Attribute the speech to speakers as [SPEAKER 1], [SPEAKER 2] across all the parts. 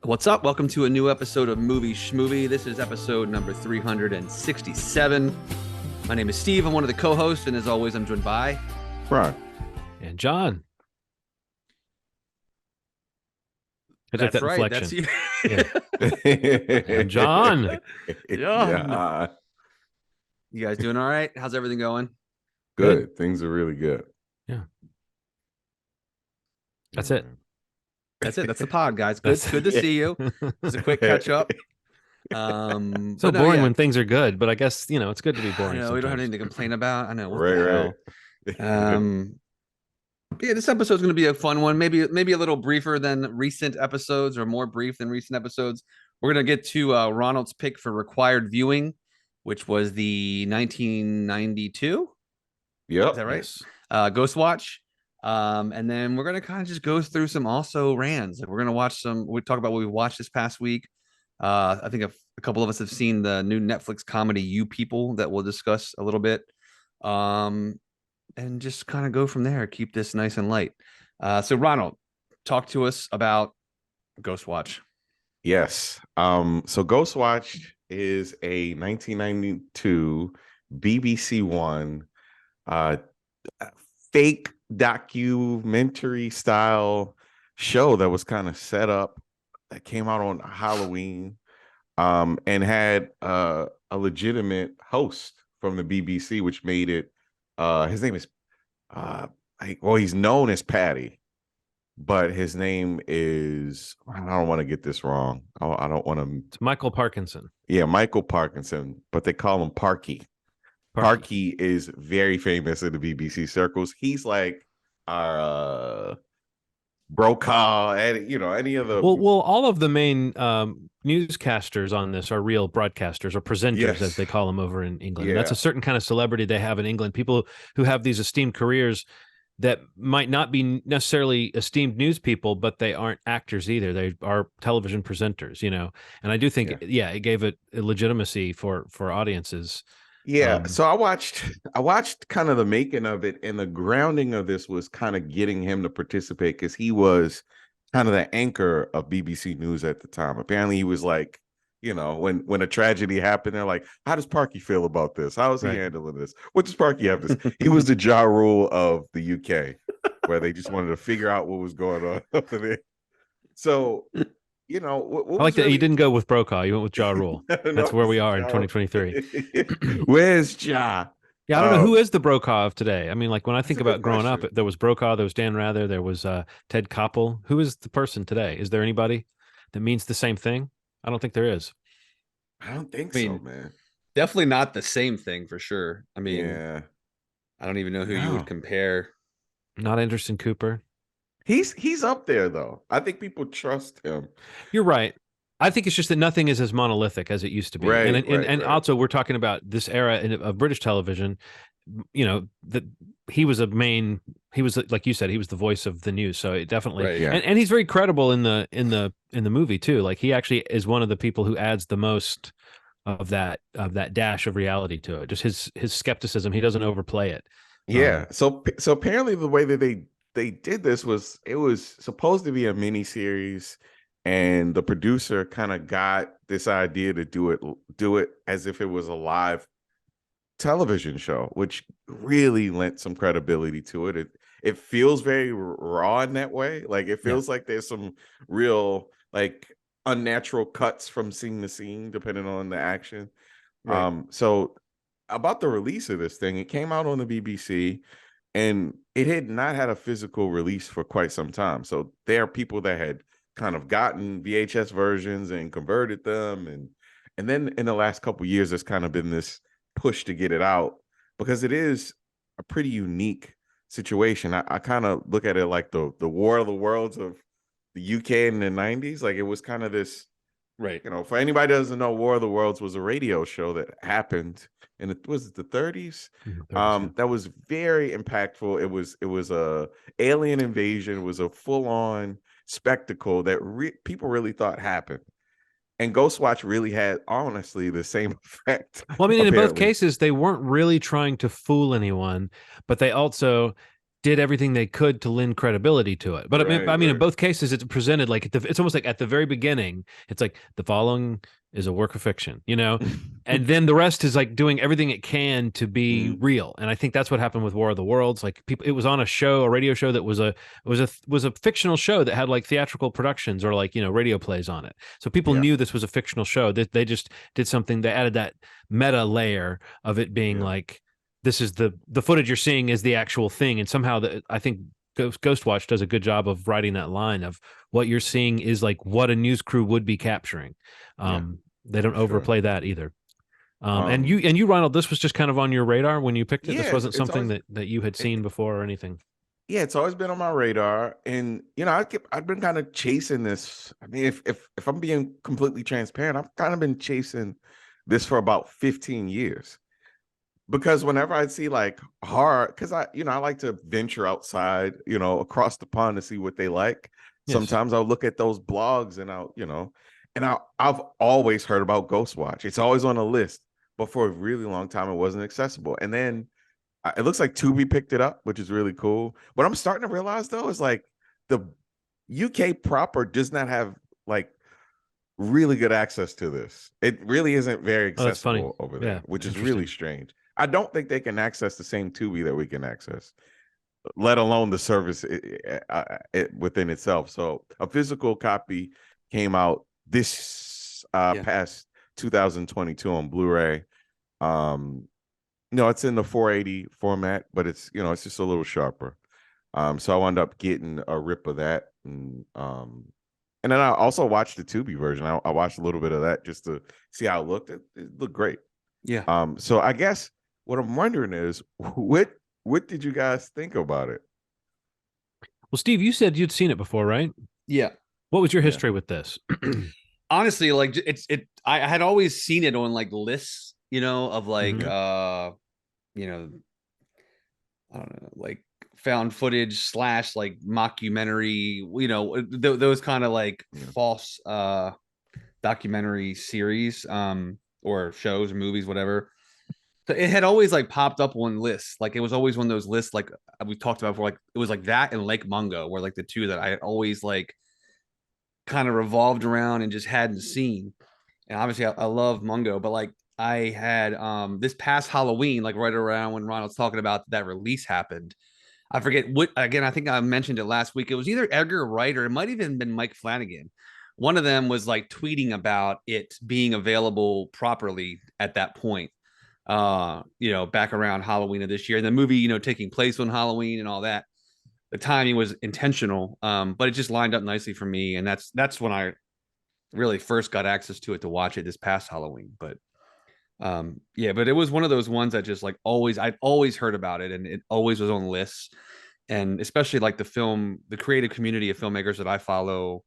[SPEAKER 1] What's up? Welcome to a new episode of Movie Schmovie. This is episode number 367. My name is Steve. I'm one of the co-hosts, and as always, I'm joined by
[SPEAKER 2] Right.
[SPEAKER 3] And John.
[SPEAKER 1] That's
[SPEAKER 3] that
[SPEAKER 1] right.
[SPEAKER 3] inflection.
[SPEAKER 1] That's you.
[SPEAKER 3] And John.
[SPEAKER 2] Yeah.
[SPEAKER 1] You guys doing all right? How's everything going?
[SPEAKER 2] Good. Things are really good.
[SPEAKER 3] Yeah. That's it.
[SPEAKER 1] That's it. That's the pod, guys. Good to see you. Just a quick catch up.
[SPEAKER 3] So boring when things are good, but I guess it's good to be boring.
[SPEAKER 1] I know, we don't have anything to complain about. I know. What
[SPEAKER 2] Right.
[SPEAKER 1] the hell? Yeah, this episode is going to be a fun one. Maybe a little briefer than recent episodes, or more brief than recent episodes. We're going to get to Ronald's pick for required viewing, which was the 1992.
[SPEAKER 2] Yep.
[SPEAKER 1] Is that right? Ghostwatch. And then we're gonna kind of just go through some also rans. Like we're gonna watch some. We talk about what we watched this past week. I think a couple of us have seen the new Netflix comedy "You People" that we'll discuss a little bit. And just kind of go from there. Keep this nice and light. So Ronald, talk to us about Ghostwatch.
[SPEAKER 2] Yes. So Ghostwatch is a 1992 BBC One fake documentary style show that was kind of set up, that came out on Halloween, and had a legitimate host from the BBC, which made it his name is he's known as Patty, but his name is, I don't want to get this wrong. I don't want to.
[SPEAKER 3] It's Michael Parkinson.
[SPEAKER 2] Yeah, Michael Parkinson, but they call him Parky. Parky is very famous in the BBC circles. He's like our Brokaw, and any of the
[SPEAKER 3] well, all of the main newscasters on this are real broadcasters or presenters, as they call them over in England.
[SPEAKER 2] Yeah.
[SPEAKER 3] And that's a certain kind of celebrity they have in England. People who have these esteemed careers that might not be necessarily esteemed news people, but they aren't actors either. They are television presenters, And I do think, it gave it a legitimacy for audiences.
[SPEAKER 2] Yeah, so I watched kind of the making of it, and the grounding of this was kind of getting him to participate because he was kind of the anchor of BBC News at the time. Apparently, he was like, when a tragedy happened, they're like, "How does Parky feel about this? How is he handling this? What does Parky have to say?" He was the Ja Rule of the UK, where they just wanted to figure out what was going on over there. So.
[SPEAKER 3] I like that you didn't go with Brokaw. You went with Ja Rule. That's where we are in 2023.
[SPEAKER 2] Where's Ja?
[SPEAKER 3] Yeah, I don't know who is the Brokaw of today. I mean, like when I think about growing up, there was Brokaw, there was Dan Rather, there was Ted Koppel. Who is the person today? Is there anybody that means the same thing? I don't think there is.
[SPEAKER 2] I don't think so, man.
[SPEAKER 1] Definitely not the same thing for sure. I mean, I don't even know who you would compare.
[SPEAKER 3] Not Anderson Cooper.
[SPEAKER 2] He's up there though. I think people trust him.
[SPEAKER 3] You're right. I think it's just that nothing is as monolithic as it used to be.
[SPEAKER 2] Right,
[SPEAKER 3] and also we're talking about this era of British television, that he was like you said, he was the voice of the news. So it definitely, and he's very credible in the movie too. Like he actually is one of the people who adds the most of that dash of reality to it. Just his skepticism. He doesn't overplay it.
[SPEAKER 2] Yeah. So apparently the way that they did this was, it was supposed to be a mini series, and the producer kind of got this idea to do it as if it was a live television show, which really lent some credibility to it. It feels very raw in that way. Like it feels like there's some real like unnatural cuts from scene to scene depending on the action. Right. So about the release of this thing, it came out on the BBC. And it had not had a physical release for quite some time. So there are people that had kind of gotten VHS versions and converted them. And then in the last couple of years, there's kind of been this push to get it out because it is a pretty unique situation. I kind of look at it like the War of the Worlds of the UK in the 90s. Like it was kind of this, for anybody that doesn't know, War of the Worlds was a radio show that happened in the 30s. That was very impactful. It was a alien invasion. It was a full-on spectacle that people really thought happened. And Ghostwatch really had, honestly, the same effect.
[SPEAKER 3] Well, I mean, in both cases, they weren't really trying to fool anyone, but they also did everything they could to lend credibility to it. But I mean, in both cases, it's presented like it's almost like at the very beginning, it's like the following is a work of fiction, you know, and then the rest is like doing everything it can to be real. And I think that's what happened with War of the Worlds. Like people, it was on a radio show that was a fictional show that had like theatrical productions or like, you know, radio plays on it. So people knew this was a fictional show. That they just did something. They added that meta layer of it being like, this is the footage you're seeing is the actual thing. And somehow I think GhostWatch does a good job of writing that line of what you're seeing is like what a news crew would be capturing. They don't overplay that either. And you, Ronald, this was just kind of on your radar when you picked it. This wasn't something that you had seen before or anything.
[SPEAKER 2] Yeah, it's always been on my radar, and you know, I've been kind of chasing this. I mean, if I'm being completely transparent, I've kind of been chasing this for about 15 years. Because whenever I see like horror, because I like to venture outside, you know, across the pond to see what they like. Yes. Sometimes I'll look at those blogs and I've always heard about Ghostwatch. It's always on a list, but for a really long time it wasn't accessible. And then it looks like Tubi picked it up, which is really cool. What I'm starting to realize though is like the UK proper does not have like really good access to this. It really isn't very accessible over there, which is really strange. I don't think they can access the same Tubi that we can access, let alone the service within itself. So a physical copy came out this past 2022 on Blu-ray. It's in the 480 format, but it's just a little sharper. So I wound up getting a rip of that, and then I also watched the Tubi version. I watched a little bit of that just to see how it looked. It looked great.
[SPEAKER 1] Yeah.
[SPEAKER 2] So I guess what I'm wondering is what did you guys think about it?
[SPEAKER 3] Well, Steve, you said you'd seen it before, right?
[SPEAKER 1] Yeah.
[SPEAKER 3] What was your history with this?
[SPEAKER 1] Honestly, like I had always seen it on like lists, of like I don't know, like found footage / like mockumentary, those kind of like false documentary series or shows or movies, whatever. So it had always like popped up on lists. Like it was always one of those lists like we talked about before. Like it was like that and Lake Mungo were like the two that I had always like kind of revolved around and just hadn't seen. And obviously I love Mungo, but like I had this past Halloween, like right around when Ronald's talking about that release happened. I forget what, again, I think I mentioned it last week. It was either Edgar Wright or it might even been Mike Flanagan. One of them was like tweeting about it being available properly at that point. Back around Halloween of this year. And the movie, taking place on Halloween and all that. The timing was intentional, but it just lined up nicely for me. And that's when I really first got access to it to watch it this past Halloween. But but it was one of those ones that just like I'd always heard about it and it always was on lists. And especially like the creative community of filmmakers that I follow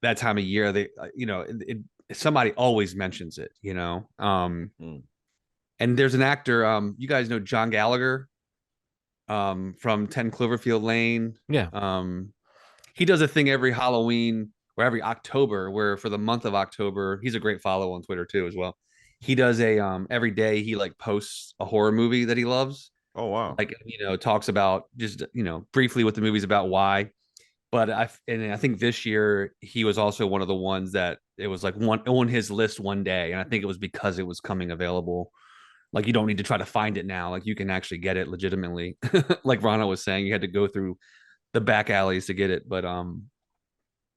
[SPEAKER 1] that time of year, they, somebody always mentions it, And there's an actor, you guys know John Gallagher from 10 Cloverfield Lane.
[SPEAKER 3] Yeah.
[SPEAKER 1] He does a thing every Halloween or every October where for the month of October, he's a great follow on Twitter too as well. He does every day he like posts a horror movie that he loves.
[SPEAKER 2] Oh, wow.
[SPEAKER 1] Like, talks about just, briefly what the movie's about, why. But I think this year he was also one of the ones that it was like one on his list one day. And I think it was because it was coming available. Like you don't need to try to find it now. Like you can actually get it legitimately. Like Rana was saying, you had to go through the back alleys to get it. But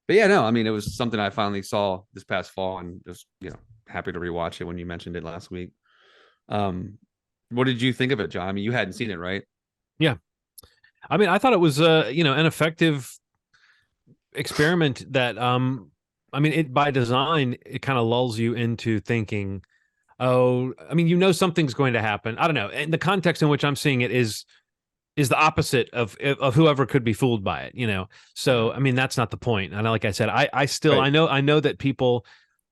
[SPEAKER 1] yeah, no, I mean, it was something I finally saw this past fall and just, happy to rewatch it when you mentioned it last week. What did you think of it, John? I mean, you hadn't seen it, right?
[SPEAKER 3] Yeah. I mean, I thought it was an effective experiment that it by design, it kind of lulls you into thinking, oh, I mean, something's going to happen. I don't know. And the context in which I'm seeing it is the opposite of whoever could be fooled by it, So, I mean, that's not the point. And like I said, I still, right. I know that people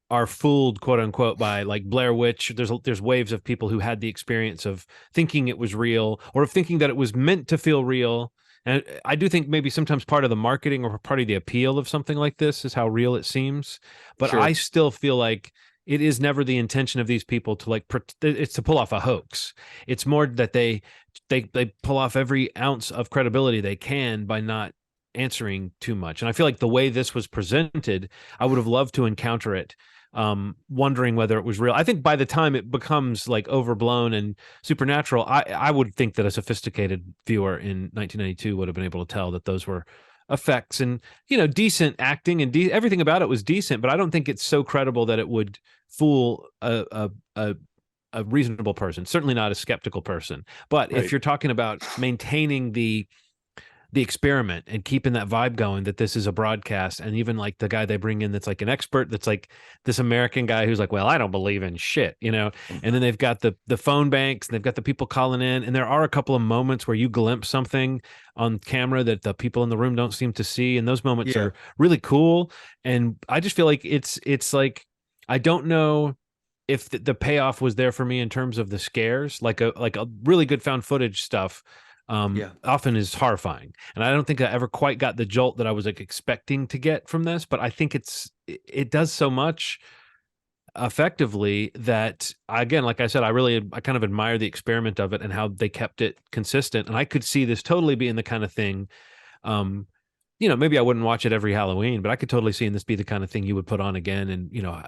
[SPEAKER 3] are fooled, quote unquote, by like Blair Witch. There's waves of people who had the experience of thinking it was real or of thinking that it was meant to feel real. And I do think maybe sometimes part of the marketing or part of the appeal of something like this is how real it seems. But sure. I still feel like it is never the intention of these people to like it's to pull off a hoax. It's more that they pull off every ounce of credibility they can by not answering too much. And I feel like the way this was presented, I would have loved to encounter it, wondering whether it was real. I think by the time it becomes like overblown and supernatural, I would think that a sophisticated viewer in 1992 would have been able to tell that those were effects and, you know, decent acting and everything about it was decent, but I don't think it's so credible that it would fool a reasonable person, certainly not a skeptical person. But if you're talking about maintaining the experiment and keeping that vibe going, that this is a broadcast, and even like the guy they bring in that's like an expert, that's like this American guy who's like, well, I don't believe in shit, you know. And then they've got the phone banks, and they've got the people calling in, and there are a couple of moments where you glimpse something on camera that the people in the room don't seem to see, and those moments are really cool. And I just feel like it's like, I don't know if the payoff was there for me in terms of the scares, like a really good found footage stuff often is horrifying, and I don't think I ever quite got the jolt that I was like expecting to get from this. But I think it does so much effectively that, again, like I said, I kind of admire the experiment of it and how they kept it consistent. And I could see this totally being the kind of thing, you know, maybe I wouldn't watch it every Halloween, but I could totally see this be the kind of thing you would put on again. And, you know,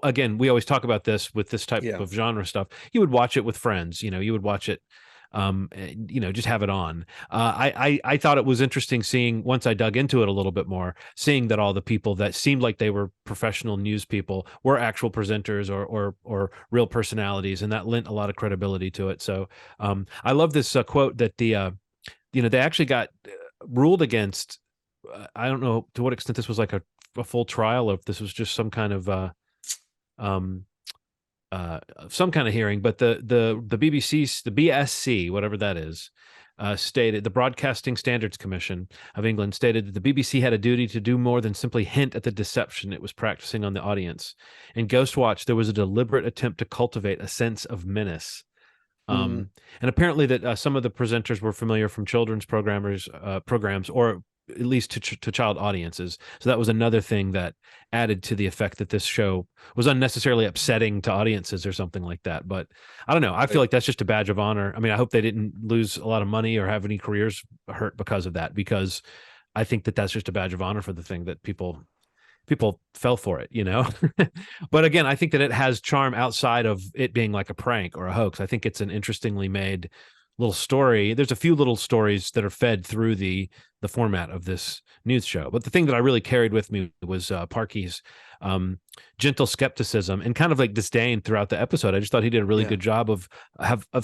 [SPEAKER 3] again, we always talk about this with this type of genre stuff. You would watch it with friends, you know, you would watch it, you know, just have it on. I thought it was interesting seeing, once I dug into it a little bit more, seeing that all the people that seemed like they were professional news people were actual presenters or real personalities, and that lent a lot of credibility to it. So I love this quote that you know, they actually got ruled against. I don't know to what extent this was like a full trial, or if this was just some kind of some kind of hearing, but the BBC, the BSC, whatever that is, stated, the Broadcasting Standards Commission of England stated that the BBC had a duty to do more than simply hint at the deception it was practicing on the audience. In Ghostwatch, there was a deliberate attempt to cultivate a sense of menace. And apparently that some of the presenters were familiar from children's programs, or at least to child audiences. So that was another thing that added to the effect that this show was unnecessarily upsetting to audiences or something like that. But I don't know. I feel like that's just a badge of honor. I mean, I hope they didn't lose a lot of money or have any careers hurt because of that, because I think that that's just a badge of honor for the thing, that people fell for it, you know. But again, I think that it has charm outside of it being like a prank or a hoax. I think it's an interestingly made little story. There's a few little stories that are fed through the format of this news show. But the thing that I really carried with me was Parky's gentle skepticism and kind of like disdain throughout the episode. I just thought he did a really good job of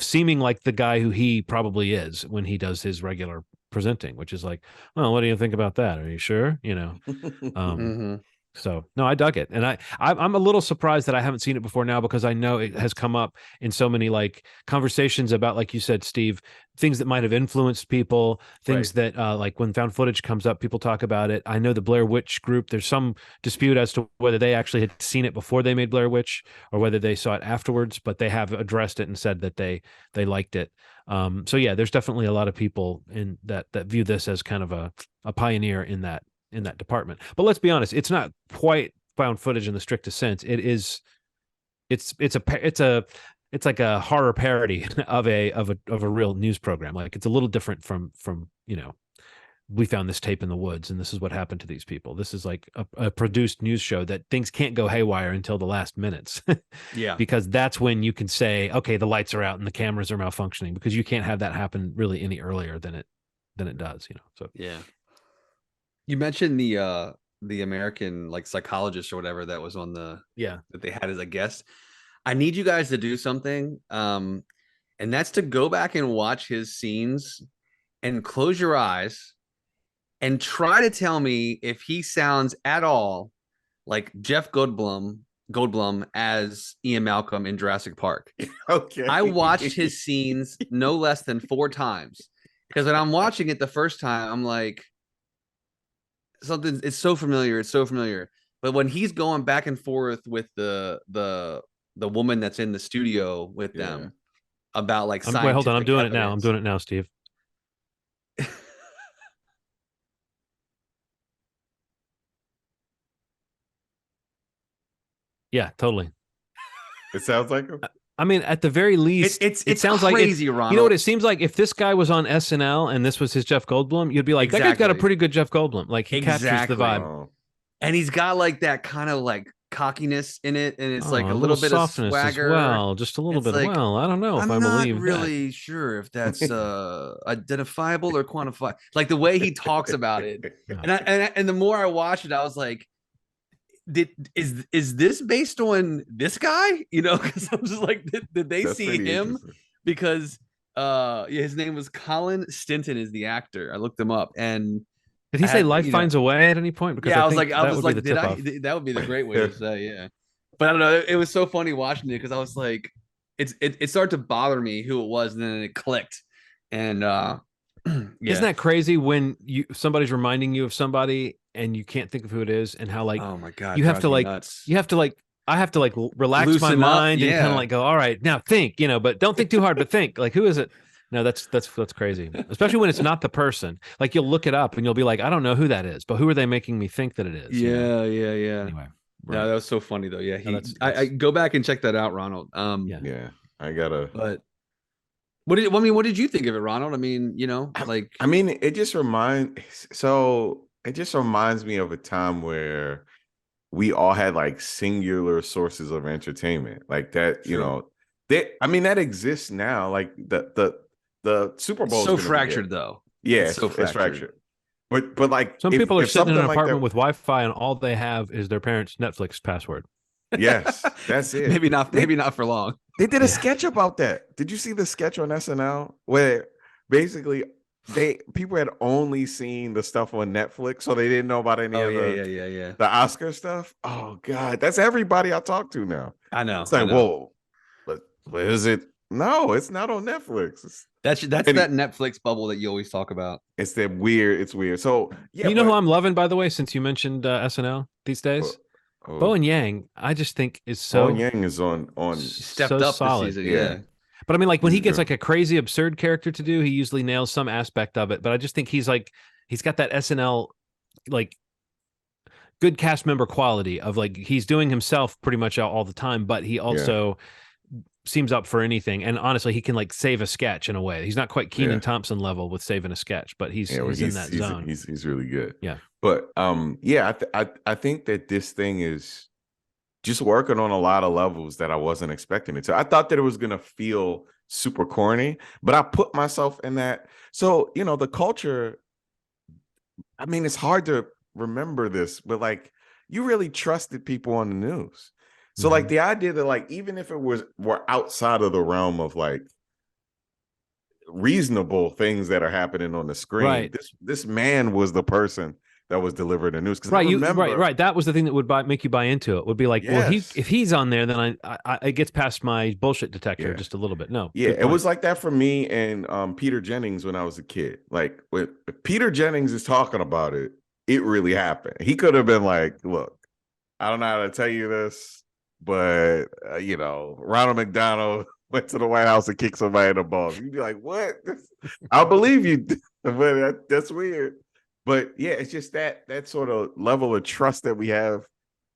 [SPEAKER 3] seeming like the guy who he probably is when he does his regular presenting, which is like, well, what do you think about that? Are you sure? You know. So no, I dug it, and I'm a little surprised that I haven't seen it before now, because I know it has come up in so many like conversations about, like you said, Steve, things that might have influenced people, things that like when found footage comes up, people talk about it. I know the Blair Witch group, there's some dispute as to whether they actually had seen it before they made Blair Witch or whether they saw it afterwards, but they have addressed it and said that they liked it. So yeah, there's definitely a lot of people in that view this as kind of a pioneer in that department. But let's be honest, it's not quite found footage in the strictest sense. It's like a horror parody of a real news program. Like, it's a little different from, you know, we found this tape in the woods and this is what happened to these people. This is like a produced news show that things can't go haywire until the last minutes. Because that's when you can say, okay, the lights are out and the cameras are malfunctioning, because you can't have that happen really any earlier than it does, you know. So
[SPEAKER 1] you mentioned the American like psychologist or whatever that was on the that they had as a guest. I need you guys to do something, and that's to go back and watch his scenes and close your eyes and try to tell me if he sounds at all like Jeff Goldblum as Ian Malcolm in Jurassic Park.
[SPEAKER 2] Okay.
[SPEAKER 1] I watched his scenes no less than 4 times, because when I'm watching it the first time, I'm like, something, it's so familiar. But when he's going back and forth with the woman that's in the studio with them about like
[SPEAKER 3] wait, hold on, I'm doing
[SPEAKER 1] evidence.
[SPEAKER 3] I'm doing it now, Steve. Yeah, totally.
[SPEAKER 2] It sounds like him.
[SPEAKER 3] I mean, at the very least,
[SPEAKER 1] it
[SPEAKER 3] sounds
[SPEAKER 1] crazy,
[SPEAKER 3] like
[SPEAKER 1] Ronald.
[SPEAKER 3] You know what it seems like? If this guy was on SNL and this was his Jeff Goldblum, you'd be like, that guy's got a pretty good Jeff Goldblum. Like he captures the vibe.
[SPEAKER 2] Oh.
[SPEAKER 1] And he's got like that kind of like cockiness in it, and it's like a little bit of
[SPEAKER 3] softness
[SPEAKER 1] swagger.
[SPEAKER 3] As well, just a little bit.
[SPEAKER 1] Like,
[SPEAKER 3] well, I don't know if
[SPEAKER 1] I'm
[SPEAKER 3] I
[SPEAKER 1] not
[SPEAKER 3] believe
[SPEAKER 1] really sure if that's identifiable or quantifiable. Like the way he talks about it, and the more I watch it, I was like, is this based on this guy? You know, because I'm just like, did they see him? Because his name was Colin Stinton is the actor. I looked him up, and
[SPEAKER 3] did he say life finds a way at any point?
[SPEAKER 1] Because I was like, that would be the great way to say, yeah. But I don't know. It was so funny watching it because I was like, it started to bother me who it was, and then it clicked. And
[SPEAKER 3] Isn't that crazy when somebody's reminding you of somebody and you can't think of who it is, and how like,
[SPEAKER 1] oh my god,
[SPEAKER 3] you have to like I have to like relax
[SPEAKER 1] Loosen
[SPEAKER 3] my mind
[SPEAKER 1] up,
[SPEAKER 3] and kind of like go, all right, now think, but don't think too hard, but think like, who is it? No, that's crazy, especially when it's not the person. Like you'll look it up and you'll be like, I don't know who that is, but who are they making me think that it is?
[SPEAKER 1] Yeah.
[SPEAKER 3] Anyway,
[SPEAKER 1] no, that was so funny though. Yeah, I go back and check that out, Ronald.
[SPEAKER 2] Yeah, I gotta.
[SPEAKER 1] But what did you think of it, Ronald? I mean, like,
[SPEAKER 2] I mean, it just reminds me of a time where we all had like singular sources of entertainment, like that.
[SPEAKER 1] True.
[SPEAKER 2] That exists now. Like the Super Bowl is
[SPEAKER 1] so fractured though.
[SPEAKER 2] Yeah, it's fractured. But like
[SPEAKER 3] some people are sitting in an apartment with Wi-Fi and all they have is their parents' Netflix password.
[SPEAKER 2] Yes, that's it.
[SPEAKER 1] maybe not for long.
[SPEAKER 2] They did a sketch about that. Did you see the sketch on SNL where basically people had only seen the stuff on Netflix, so they didn't know about any of the Oscar stuff? Oh God, that's everybody I talk to now.
[SPEAKER 1] I know.
[SPEAKER 2] It's like, whoa, but is it? No, it's not on Netflix.
[SPEAKER 1] That's that Netflix bubble that you always talk about.
[SPEAKER 2] It's weird. So yeah,
[SPEAKER 3] who I'm loving, by the way, since you mentioned SNL these days? Bowen Yang, I just think is so.
[SPEAKER 2] Bowen Yang is on
[SPEAKER 1] stepped up solid. This season, yeah.
[SPEAKER 3] But I mean, like when he gets like a crazy absurd character to do, he usually nails some aspect of it. But I just think he's got that SNL like good cast member quality of like he's doing himself pretty much all the time, but he also seems up for anything. And honestly, he can like save a sketch in a way. He's not quite Kenan Thompson level with saving a sketch, but he's in that zone.
[SPEAKER 2] He's really good.
[SPEAKER 3] Yeah.
[SPEAKER 2] But I think that this thing is just working on a lot of levels that I wasn't expecting it to. I thought that it was gonna feel super corny, but I put myself in that. So the culture. I mean, it's hard to remember this, but like you really trusted people on the news. So like the idea that like even if it were outside of the realm of like reasonable things that are happening on the screen, this man was the person that was delivering the news.
[SPEAKER 3] Right. That was the thing that would make you buy into it. Would be like, well, if he's on there, then it gets past my bullshit detector just a little bit. No,
[SPEAKER 2] it was like that for me and Peter Jennings when I was a kid. Like if Peter Jennings is talking about it, it really happened. He could have been like, look, I don't know how to tell you this, but Ronald McDonald went to the White House and kicked somebody in the balls. You'd be like, what? I'll believe you, but that's weird. But yeah, it's just that sort of level of trust that we have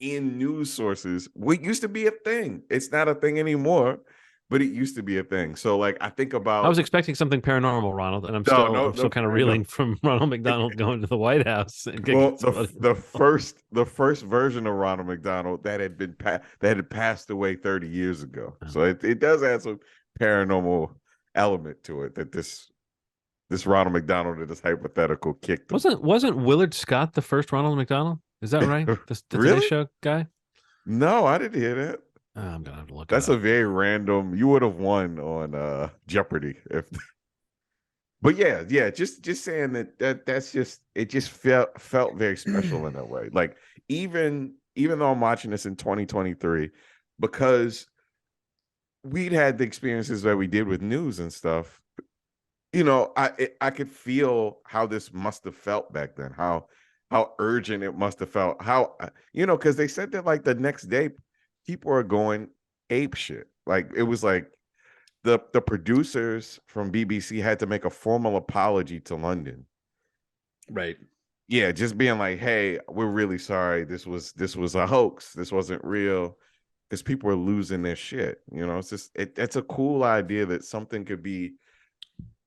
[SPEAKER 2] in news sources. What used to be a thing. It's not a thing anymore, but it used to be a thing. So like I think about
[SPEAKER 3] I was expecting something paranormal, Ronald, and I'm still kind of reeling from Ronald McDonald going to the White House.
[SPEAKER 2] Well, the first version of Ronald McDonald that had passed away 30 years ago. So it does have some paranormal element to it that this Ronald McDonald in this hypothetical kicked him.
[SPEAKER 3] Wasn't Willard Scott the first Ronald McDonald? Is that right? The Today Show guy?
[SPEAKER 2] No, I didn't hear that.
[SPEAKER 3] I'm gonna have to look.
[SPEAKER 2] That's a very random. You would have won on Jeopardy if. But yeah, just saying that's just it. Just felt very special in that way. Like even though I'm watching this in 2023, because we'd had the experiences that we did with news and stuff. I could feel how this must have felt back then. How urgent it must have felt. How because they said that like the next day. People are going ape shit. Like it was like the producers from BBC had to make a formal apology to London.
[SPEAKER 1] Right.
[SPEAKER 2] Yeah, just being like, "Hey, we're really sorry. This was a hoax. This wasn't real." because people are losing their shit. You know, it's just it's a cool idea that something could be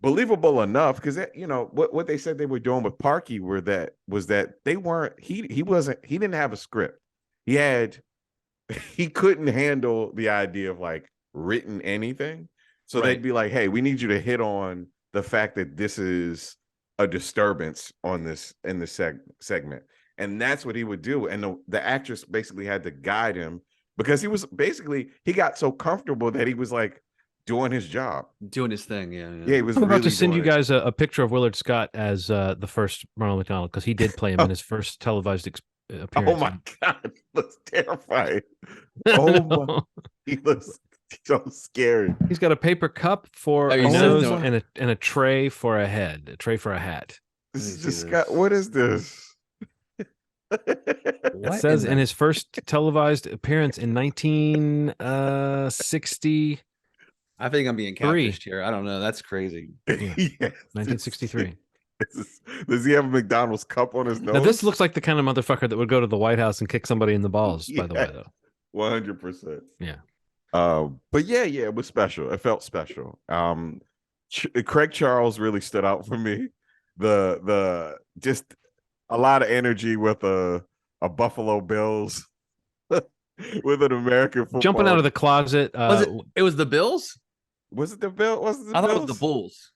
[SPEAKER 2] believable enough, because you know what they said they were doing with Parky was that they weren't he didn't have a script. He couldn't handle the idea of like written anything. So they'd be like, hey, we need you to hit on the fact that this is a disturbance on this in the segment. And that's what he would do. And the actress basically had to guide him, because he got so comfortable that he was like doing his job,
[SPEAKER 1] doing his thing. Yeah.
[SPEAKER 2] He was.
[SPEAKER 3] I'm about to send you guys a picture of Willard Scott as the first Ronald McDonald, because he did play him in his first televised appearance.
[SPEAKER 2] Oh my God, he looks terrifying. Oh my, he looks so scary.
[SPEAKER 3] He's got a paper cup for a nose and a tray for a head, a tray for a hat.
[SPEAKER 2] This is just what is this?
[SPEAKER 3] It says in his first televised appearance in 1960.
[SPEAKER 1] I think I'm being catfished here. I don't know. That's crazy.
[SPEAKER 3] Yeah. Yes, 1963.
[SPEAKER 2] Does he have a McDonald's cup on his nose?
[SPEAKER 3] Now, this looks like the kind of motherfucker that would go to the White House and kick somebody in the balls, by the way, though.
[SPEAKER 2] 100%.
[SPEAKER 3] Yeah.
[SPEAKER 2] But yeah, it was special. It felt special. Craig Charles really stood out for me. The just a lot of energy with a Buffalo Bills with an American football.
[SPEAKER 3] Jumping out of the closet.
[SPEAKER 1] It was the Bills?
[SPEAKER 2] Was it the Bills?
[SPEAKER 1] I thought it was the Bulls.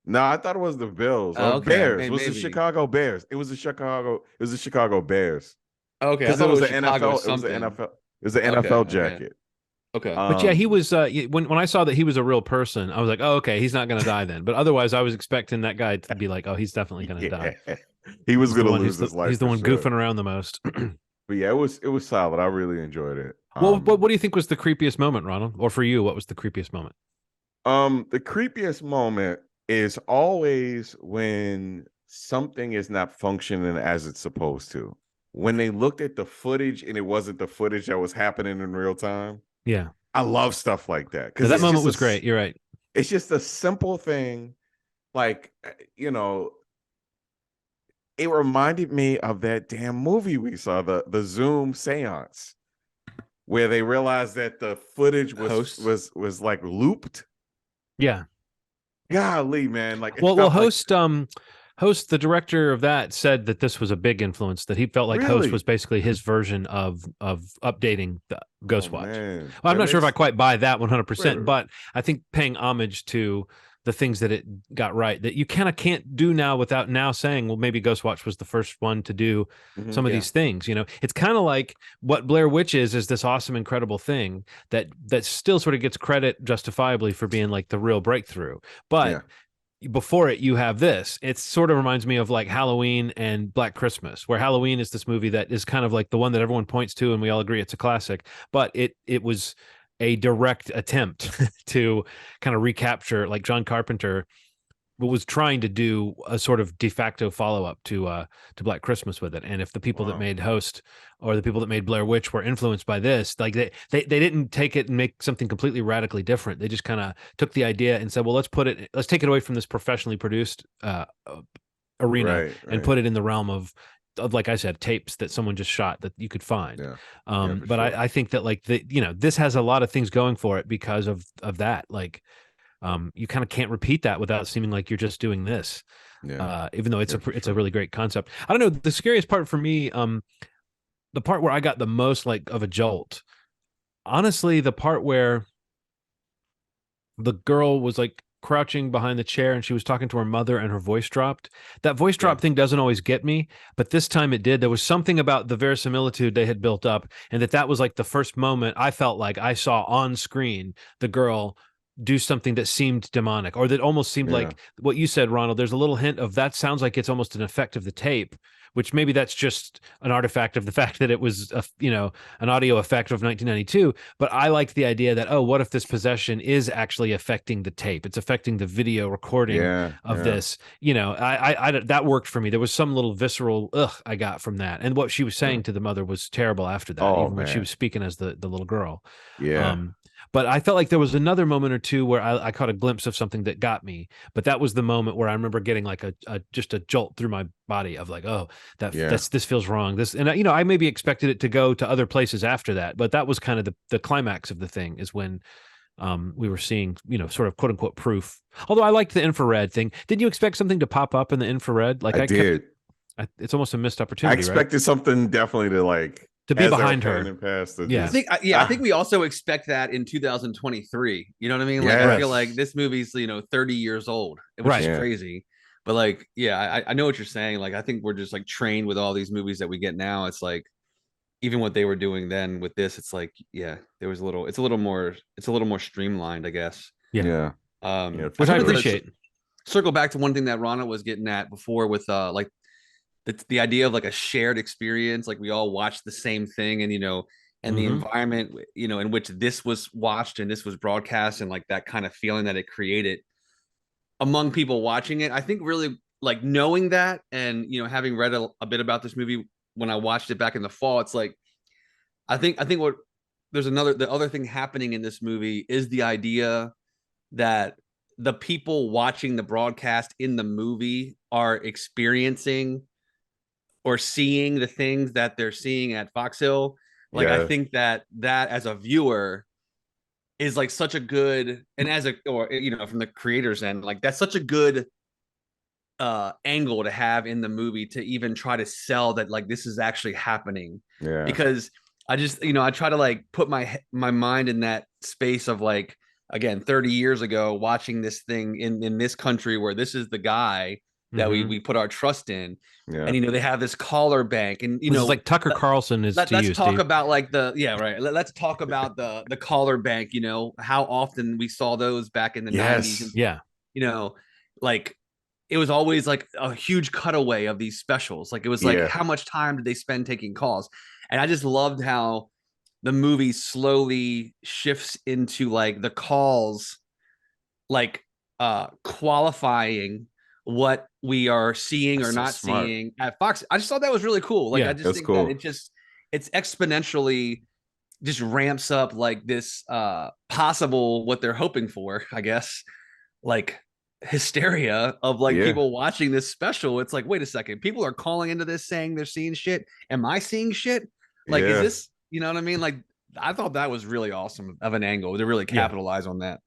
[SPEAKER 2] No, I thought it was the Bills.
[SPEAKER 1] Okay.
[SPEAKER 2] Bears.
[SPEAKER 1] Maybe.
[SPEAKER 2] It was the Chicago Bears. It was the Chicago Bears.
[SPEAKER 1] Okay.
[SPEAKER 2] Because it was the NFL. It was the NFL. It was the NFL jacket.
[SPEAKER 1] Okay.
[SPEAKER 3] But yeah, he was when I saw that he was a real person, I was like, oh, okay, he's not gonna die then. But otherwise I was expecting that guy to be like, oh, he's definitely gonna die.
[SPEAKER 2] He was gonna lose his life.
[SPEAKER 3] He's the one goofing around the most.
[SPEAKER 2] But yeah, it was solid. I really enjoyed it.
[SPEAKER 3] Well, what do you think was the creepiest moment, Ronald? Or for you, what was the creepiest moment?
[SPEAKER 2] The creepiest moment is always when something is not functioning as it's supposed to. When they looked at the footage and it wasn't the footage that was happening in real time.
[SPEAKER 3] Yeah.
[SPEAKER 2] I love stuff like that.
[SPEAKER 3] Because that moment was great. You're right.
[SPEAKER 2] It's just a simple thing. Like, you know, it reminded me of that damn movie we saw, the Zoom seance, where they realized that the footage was like looped.
[SPEAKER 3] Yeah.
[SPEAKER 2] Golly, man. Like,
[SPEAKER 3] well, Host, the director of that, said that this was a big influence, that he felt like Host was basically his version of updating the Ghostwatch. Well, I'm not sure if I quite buy that 100%, but I think paying homage to the things that it got right, that you kind of can't do now without now saying, well, maybe Ghostwatch was the first one to do some of these things. You know, it's kind of like what Blair Witch is this awesome, incredible thing that still sort of gets credit justifiably for being like the real breakthrough. But before it, you have this. It sort of reminds me of like Halloween and Black Christmas, where Halloween is this movie that is kind of like the one that everyone points to and we all agree it's a classic, but it was a direct attempt to kind of recapture, like John Carpenter was trying to do a sort of de facto follow-up to Black Christmas with it. And if the people that made Host or the people that made Blair Witch were influenced by this, like they didn't take it and make something completely radically different. They just kind of took the idea and said, well, let's take it away from this professionally produced arena and put it in the realm of, like I said, tapes that someone just shot that you could find. But sure. I think that like this has a lot of things going for it because of that. Like, you kind of can't repeat that without seeming like you're just doing this. Even though it's a really great concept. I don't know. The scariest part for me, the part where I got the most like of a jolt, honestly, the part where the girl was like crouching behind the chair and she was talking to her mother and her voice dropped. That voice drop thing doesn't always get me, but this time it did. There was something about the verisimilitude they had built up, and that was like the first moment I felt like I saw on screen the girl do something that seemed demonic, or that almost seemed like what you said, Ronald. There's a little hint of that sounds like it's almost an effect of the tape, which maybe that's just an artifact of the fact that it was an audio effect of 1992. But I liked the idea that, oh, what if this possession is actually affecting the tape? It's affecting the video recording of this. I that worked for me. There was some little visceral I got from that, and what she was saying to the mother was terrible after that, even when she was speaking as the little girl. But I felt like there was another moment or two where I caught a glimpse of something that got me. But that was the moment where I remember getting like a just a jolt through my body of like, oh, this feels wrong. This, and I maybe expected it to go to other places after that, but that was kind of the climax of the thing, is when we were seeing, sort of quote unquote proof. Although I liked the infrared thing. Did you expect something to pop up in the infrared? Like
[SPEAKER 2] I did.
[SPEAKER 3] It's almost a missed opportunity.
[SPEAKER 2] I expected something definitely to
[SPEAKER 3] be behind her.
[SPEAKER 1] I think we also expect that in 2023. You know what I mean? Like, I feel like this movie's 30 years old, which is crazy. But like, I know what you're saying. Like, I think we're just like trained with all these movies that we get now. It's like, even what they were doing then with this, it's like, there was it's a little more streamlined, I guess.
[SPEAKER 3] Yeah.
[SPEAKER 1] Which I appreciate. Circle back to one thing that Rana was getting at before with like the idea of like a shared experience, like we all watched the same thing, and and the environment in which this was watched and this was broadcast, and like that kind of feeling that it created among people watching it. I think really like knowing that, and having read a bit about this movie when I watched it back in the fall, it's like I think what the other thing happening in this movie is the idea that the people watching the broadcast in the movie are experiencing or seeing the things that they're seeing at Fox Hill. Like, I think that as a viewer is like such a good, and from the creators end, like that's such a good angle to have in the movie, to even try to sell that like this is actually happening. Because I just I try to like put my mind in that space of like, again, 30 years ago, watching this thing in this country where this is the guy that we put our trust in. And they have this caller bank, and
[SPEAKER 3] this is like Tucker Carlson is
[SPEAKER 1] let's
[SPEAKER 3] to you,
[SPEAKER 1] talk
[SPEAKER 3] Steve.
[SPEAKER 1] about like let's talk about the caller bank, how often we saw those back in the 90s. And, like it was always like a huge cutaway of these specials. Like it was like, how much time did they spend taking calls? And I just loved how the movie slowly shifts into like the calls, like qualifying what we are seeing or not seeing at Fox. I just thought that was really cool. Like, I just think that it's exponentially just ramps up like this possible, what they're hoping for, I guess, like hysteria of like people watching this special. It's like, wait a second, people are calling into this saying they're seeing shit. Am I seeing shit? Like, is this, you know what I mean? Like, I thought that was really awesome of an angle to really capitalize on that.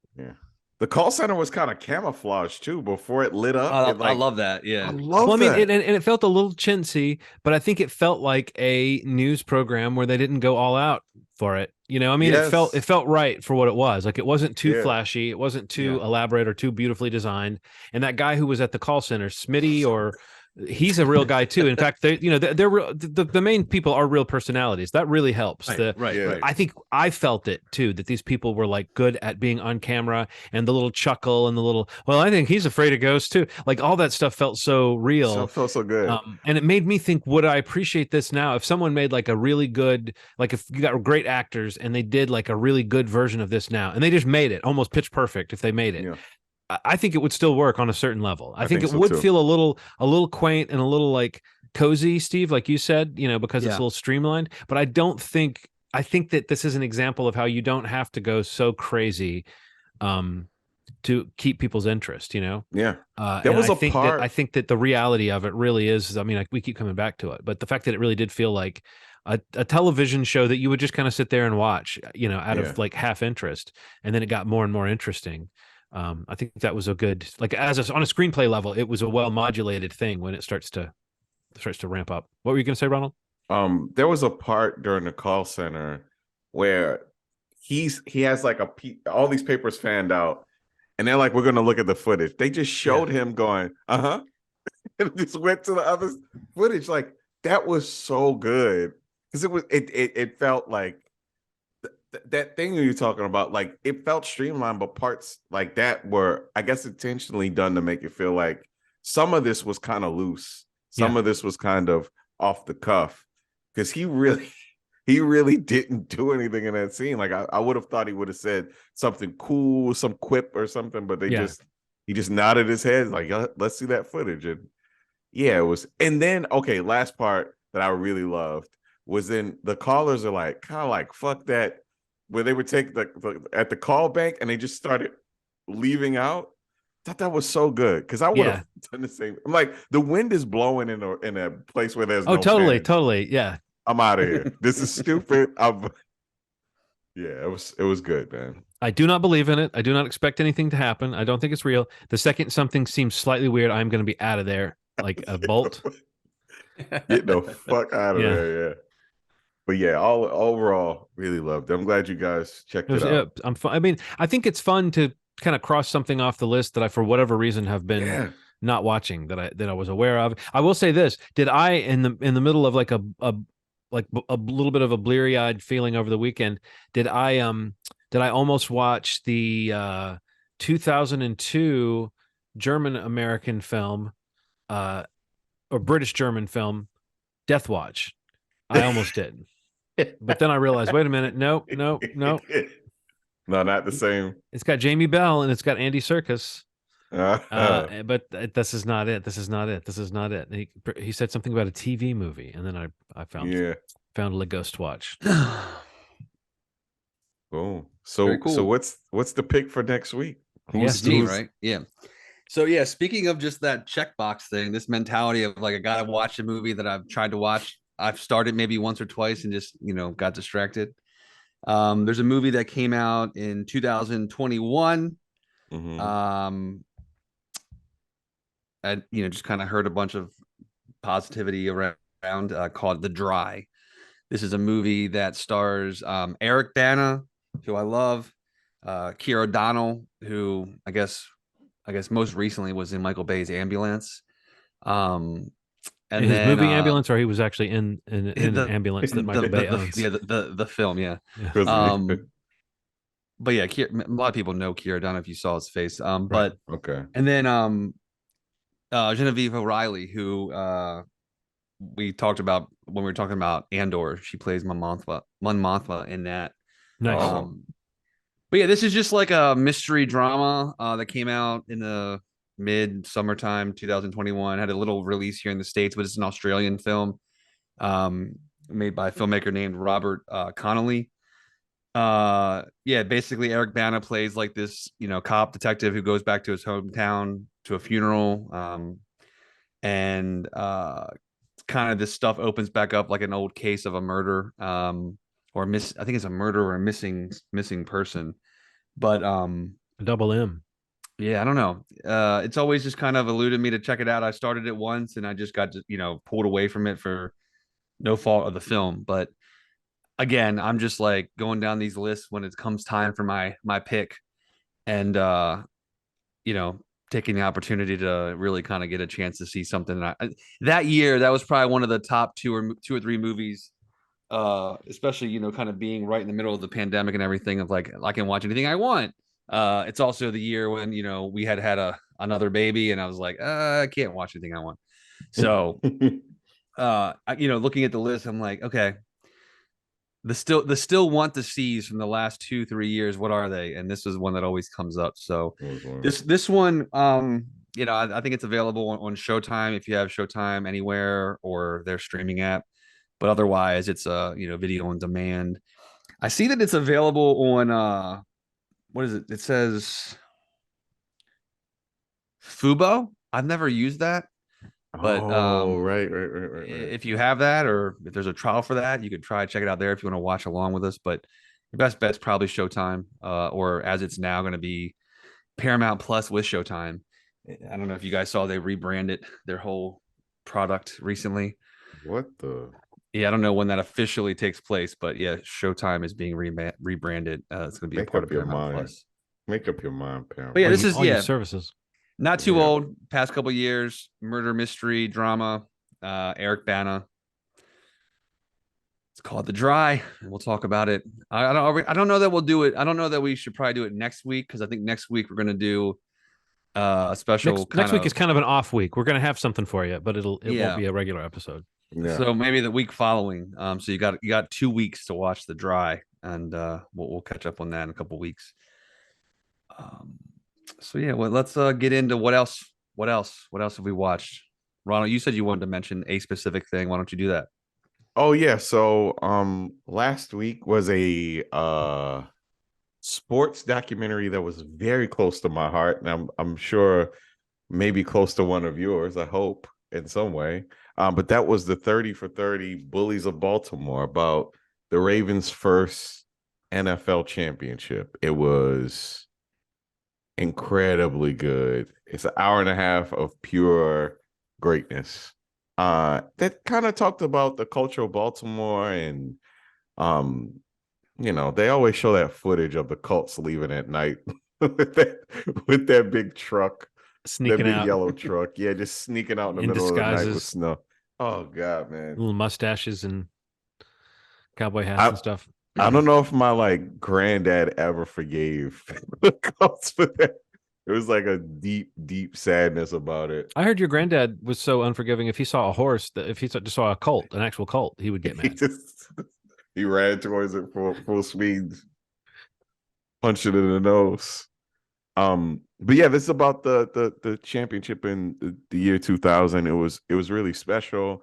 [SPEAKER 2] The call center was kind of camouflaged too before it lit up.
[SPEAKER 1] I love that. Yeah.
[SPEAKER 2] I love that.
[SPEAKER 3] I mean, and it felt a little chintzy, but I think it felt like a news program where they didn't go all out for it. I mean, it felt right for what it was. Like, it wasn't too flashy. It wasn't too elaborate or too beautifully designed. And that guy who was at the call center, Smitty, he's a real guy too. In fact, they're real, the main people are real personalities. That really helps.
[SPEAKER 1] Right.
[SPEAKER 3] I think I felt it too, that these people were like good at being on camera, and the little chuckle and the little, well, I think he's afraid of ghosts too. Like, all that stuff felt so real.
[SPEAKER 2] Felt so good.
[SPEAKER 3] And it made me think, would I appreciate this now if someone made like a really good, like if you got great actors and they did like a really good version of this now, and they just made it almost pitch perfect. If they made it, I think it would still work on a certain level. I think it would feel a little quaint and a little like cozy, Steve, like you said, because it's a little streamlined. But I think that this is an example of how you don't have to go so crazy to keep people's interest, There
[SPEAKER 2] was a part.
[SPEAKER 3] I think that the reality of it really is, I mean, like, we keep coming back to it, but the fact that it really did feel like a television show that you would just kind of sit there and watch, out of like half interest, and then it got more and more interesting. I think that was a good, like, on a screenplay level, it was a well modulated thing when it starts to ramp up. What were you going to say, Ronald?
[SPEAKER 2] There was a part during the call center where he has like all these papers fanned out, and they're like, we're going to look at the footage. They just showed him going, and just went to the other footage. Like, that was so good, because it felt like that thing you're talking about, like, it felt streamlined, but parts like that were, I guess, intentionally done to make it feel like some of this was kind of loose. Some of this was kind of off the cuff, because he really didn't do anything in that scene. Like, I would have thought he would have said something cool, some quip or something, but he just nodded his head like, let's see that footage. And it was. And then, okay, last part that I really loved was then the callers are like, kind of like, fuck that. where they would take at the call bank and they just started leaving out. I thought that was so good because I would have done the same. I'm like, the wind is blowing in a place where there's no fans.
[SPEAKER 3] Totally, yeah.
[SPEAKER 2] I'm out of here. This is stupid. Yeah, it was good, man.
[SPEAKER 3] I do not believe in it. I do not expect anything to happen. I don't think it's real. The second something seems slightly weird, I'm going to be out of there like a bolt.
[SPEAKER 2] Get the fuck out of there, yeah. But yeah, overall, really loved it. I'm glad you guys checked it out.
[SPEAKER 3] I mean, I think it's fun to kind of cross something off the list that I, for whatever reason, have been not watching that I was aware of. I will say this: did I in the middle of like a little bit of a bleary-eyed feeling over the weekend? Did I almost watch the 2002 German American film or British German film Death Watch? I almost did. But then I realized, wait a minute, no.
[SPEAKER 2] No, not the same.
[SPEAKER 3] It's got Jamie Bell and it's got Andy Serkis. But this is not it. This is not it. This is not it. And he said something about a TV movie, and then I found GHostwatch.
[SPEAKER 2] Cool. So what's the pick for next week?
[SPEAKER 1] Who's right? Yeah. So yeah, speaking of just that checkbox thing, this mentality of like I gotta watch a movie that I've tried to watch. I've started maybe once or twice and just got distracted. There's a movie that came out in 2021. I just kind of heard a bunch of positivity around called The Dry. This is a movie that stars Eric Bana, who I love, Keira O'Donnell, who I guess most recently was in Michael Bay's Ambulance.
[SPEAKER 3] And his movie Ambulance, or he was actually in an ambulance that Michael Bay owns.
[SPEAKER 1] The film, yeah. But yeah, a lot of people know Keira O'Donnell if you saw his face. But
[SPEAKER 2] okay.
[SPEAKER 1] And then Genevieve O'Reilly, who we talked about when we were talking about Andor. She plays Mon Mothma in that.
[SPEAKER 3] Nice.
[SPEAKER 1] But yeah, this is just like a mystery drama that came out in the mid-summertime 2021. Had a little release here in the States, but it's an Australian film made by a filmmaker named Robert Connolly. Basically Eric Bana plays like this cop detective who goes back to his hometown to a funeral, and kind of this stuff opens back up like an old case of a murder, or I think it's a murder or a missing person, but
[SPEAKER 3] double M.
[SPEAKER 1] Yeah, I don't know. It's always just kind of eluded me to check it out. I started it once and I just got pulled away from it for no fault of the film. But again, I'm just like going down these lists when it comes time for my pick, and taking the opportunity to really kind of get a chance to see something. That year, that was probably one of the top two or three movies, especially kind of being right in the middle of the pandemic and everything, of like I can watch anything I want. It's also the year when we had another baby, and I was like, I can't watch anything I want. So, looking at the list, I'm like, okay, the still want to sees from the last 2-3 years. What are they? And this is one that always comes up. So this one, I think it's available on Showtime if you have Showtime anywhere or their streaming app. But otherwise, it's video on demand. I see that it's available on what is it? It says Fubo. I've never used that, but
[SPEAKER 2] right.
[SPEAKER 1] If you have that, or if there's a trial for that, you could check it out there if you want to watch along with us. But your best bet's probably Showtime, or as it's now going to be Paramount Plus with Showtime. I don't know if you guys saw they rebranded their whole product recently.
[SPEAKER 2] What the?
[SPEAKER 1] Yeah, I don't know when that officially takes place, but yeah, Showtime is being rebranded. It's going to be a part of Paramount Plus.
[SPEAKER 2] Make up your mind, Paramount.
[SPEAKER 1] But yeah, this is
[SPEAKER 3] services.
[SPEAKER 1] Not too old. Past couple years, murder mystery drama. Eric Bana. It's called The Dry, and we'll talk about it. I don't know that we'll do it. I don't know that we should probably do it next week, because I think next week we're going to do a special.
[SPEAKER 3] Next week is kind of an off week. We're going to have something for you, but it won't be a regular episode.
[SPEAKER 2] Yeah.
[SPEAKER 1] So maybe the week following. So you got 2 weeks to watch The Dry, and we'll catch up on that in a couple weeks. So yeah, well, let's get into what else have we watched. Ronald, you said you wanted to mention a specific thing. Why don't you do that?
[SPEAKER 2] Oh yeah, so last week was a sports documentary that was very close to my heart, and I'm sure maybe close to one of yours, I hope, in some way. But that was the 30 for 30 Bullies of Baltimore, about the Ravens' first NFL championship. It was incredibly good. It's an hour and a half of pure greatness. That kind of talked about the culture of Baltimore, and um, they always show that footage of the Colts leaving at night with that big truck, that
[SPEAKER 3] Sneaking
[SPEAKER 2] big
[SPEAKER 3] out
[SPEAKER 2] yellow truck. Yeah, just sneaking out in the
[SPEAKER 3] in
[SPEAKER 2] middle of the night with
[SPEAKER 3] disguises,
[SPEAKER 2] snow. Oh God, man.
[SPEAKER 3] little mustaches and cowboy hats
[SPEAKER 2] I
[SPEAKER 3] and stuff.
[SPEAKER 2] I don't know if my like granddad ever forgave the Colts for that. It was like a deep, deep sadness about it.
[SPEAKER 3] I heard your granddad was so unforgiving. If he saw a horse, that if he just saw a colt, an actual colt, he would get
[SPEAKER 2] He
[SPEAKER 3] mad.
[SPEAKER 2] just he ran towards it full speed, punched it in the nose. But yeah, this is about the championship in the year 2000. It was really special,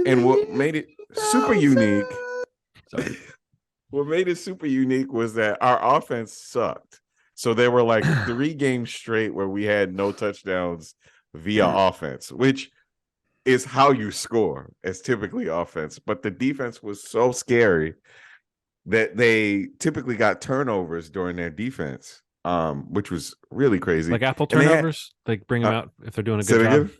[SPEAKER 2] and what made it super unique.
[SPEAKER 1] Sorry.
[SPEAKER 2] What made it super unique was that our offense sucked. So there were like 3 games straight where we had no touchdowns via offense, which is how you score as typically offense. But the defense was so scary that they typically got turnovers during their defense, which was really crazy.
[SPEAKER 3] Like apple
[SPEAKER 2] And they had,
[SPEAKER 3] turnovers, like bring them out if they're doing a
[SPEAKER 2] say
[SPEAKER 3] good
[SPEAKER 2] it
[SPEAKER 3] job.
[SPEAKER 2] again?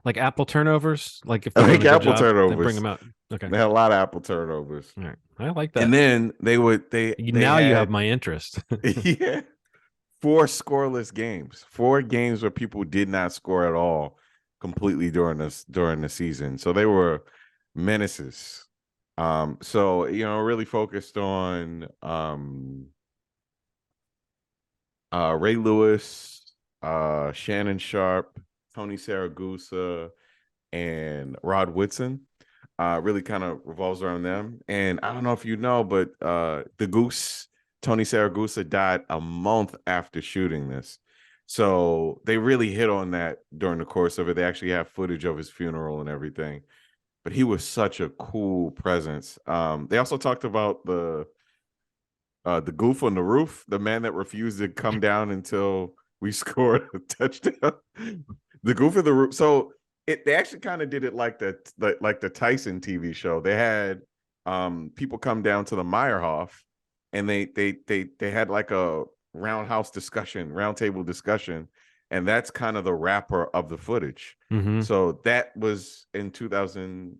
[SPEAKER 3] Like apple turnovers, like if they're
[SPEAKER 2] Like
[SPEAKER 3] doing a good
[SPEAKER 2] apple
[SPEAKER 3] job, they bring
[SPEAKER 2] turnovers.
[SPEAKER 3] them out. Okay,
[SPEAKER 2] They had a lot of apple turnovers.
[SPEAKER 3] all right, I like
[SPEAKER 2] And
[SPEAKER 3] that.
[SPEAKER 2] then they
[SPEAKER 3] Now you have
[SPEAKER 2] had
[SPEAKER 3] my interest.
[SPEAKER 2] yeah, 4 scoreless games, 4 games where people did not score at all completely during the season. So they were menaces. So really focused on Ray Lewis, Shannon Sharp, Tony Saragusa, and Rod Woodson. Really kind of revolves around them. And I don't know if you know, but the Goose, Tony Saragusa, died a month after shooting this. So they really hit on that during the course of it. They actually have footage of his funeral and everything. But he was such a cool presence. They also talked about the goof on the roof, the man that refused to come down until we scored a touchdown. The goof of the roof. So they actually kind of did it like the Tyson TV show. They had people come down to the Meyerhoff, and they had like a roundtable discussion, and that's kind of the wrapper of the footage.
[SPEAKER 3] Mm-hmm.
[SPEAKER 2] So that was in 2000,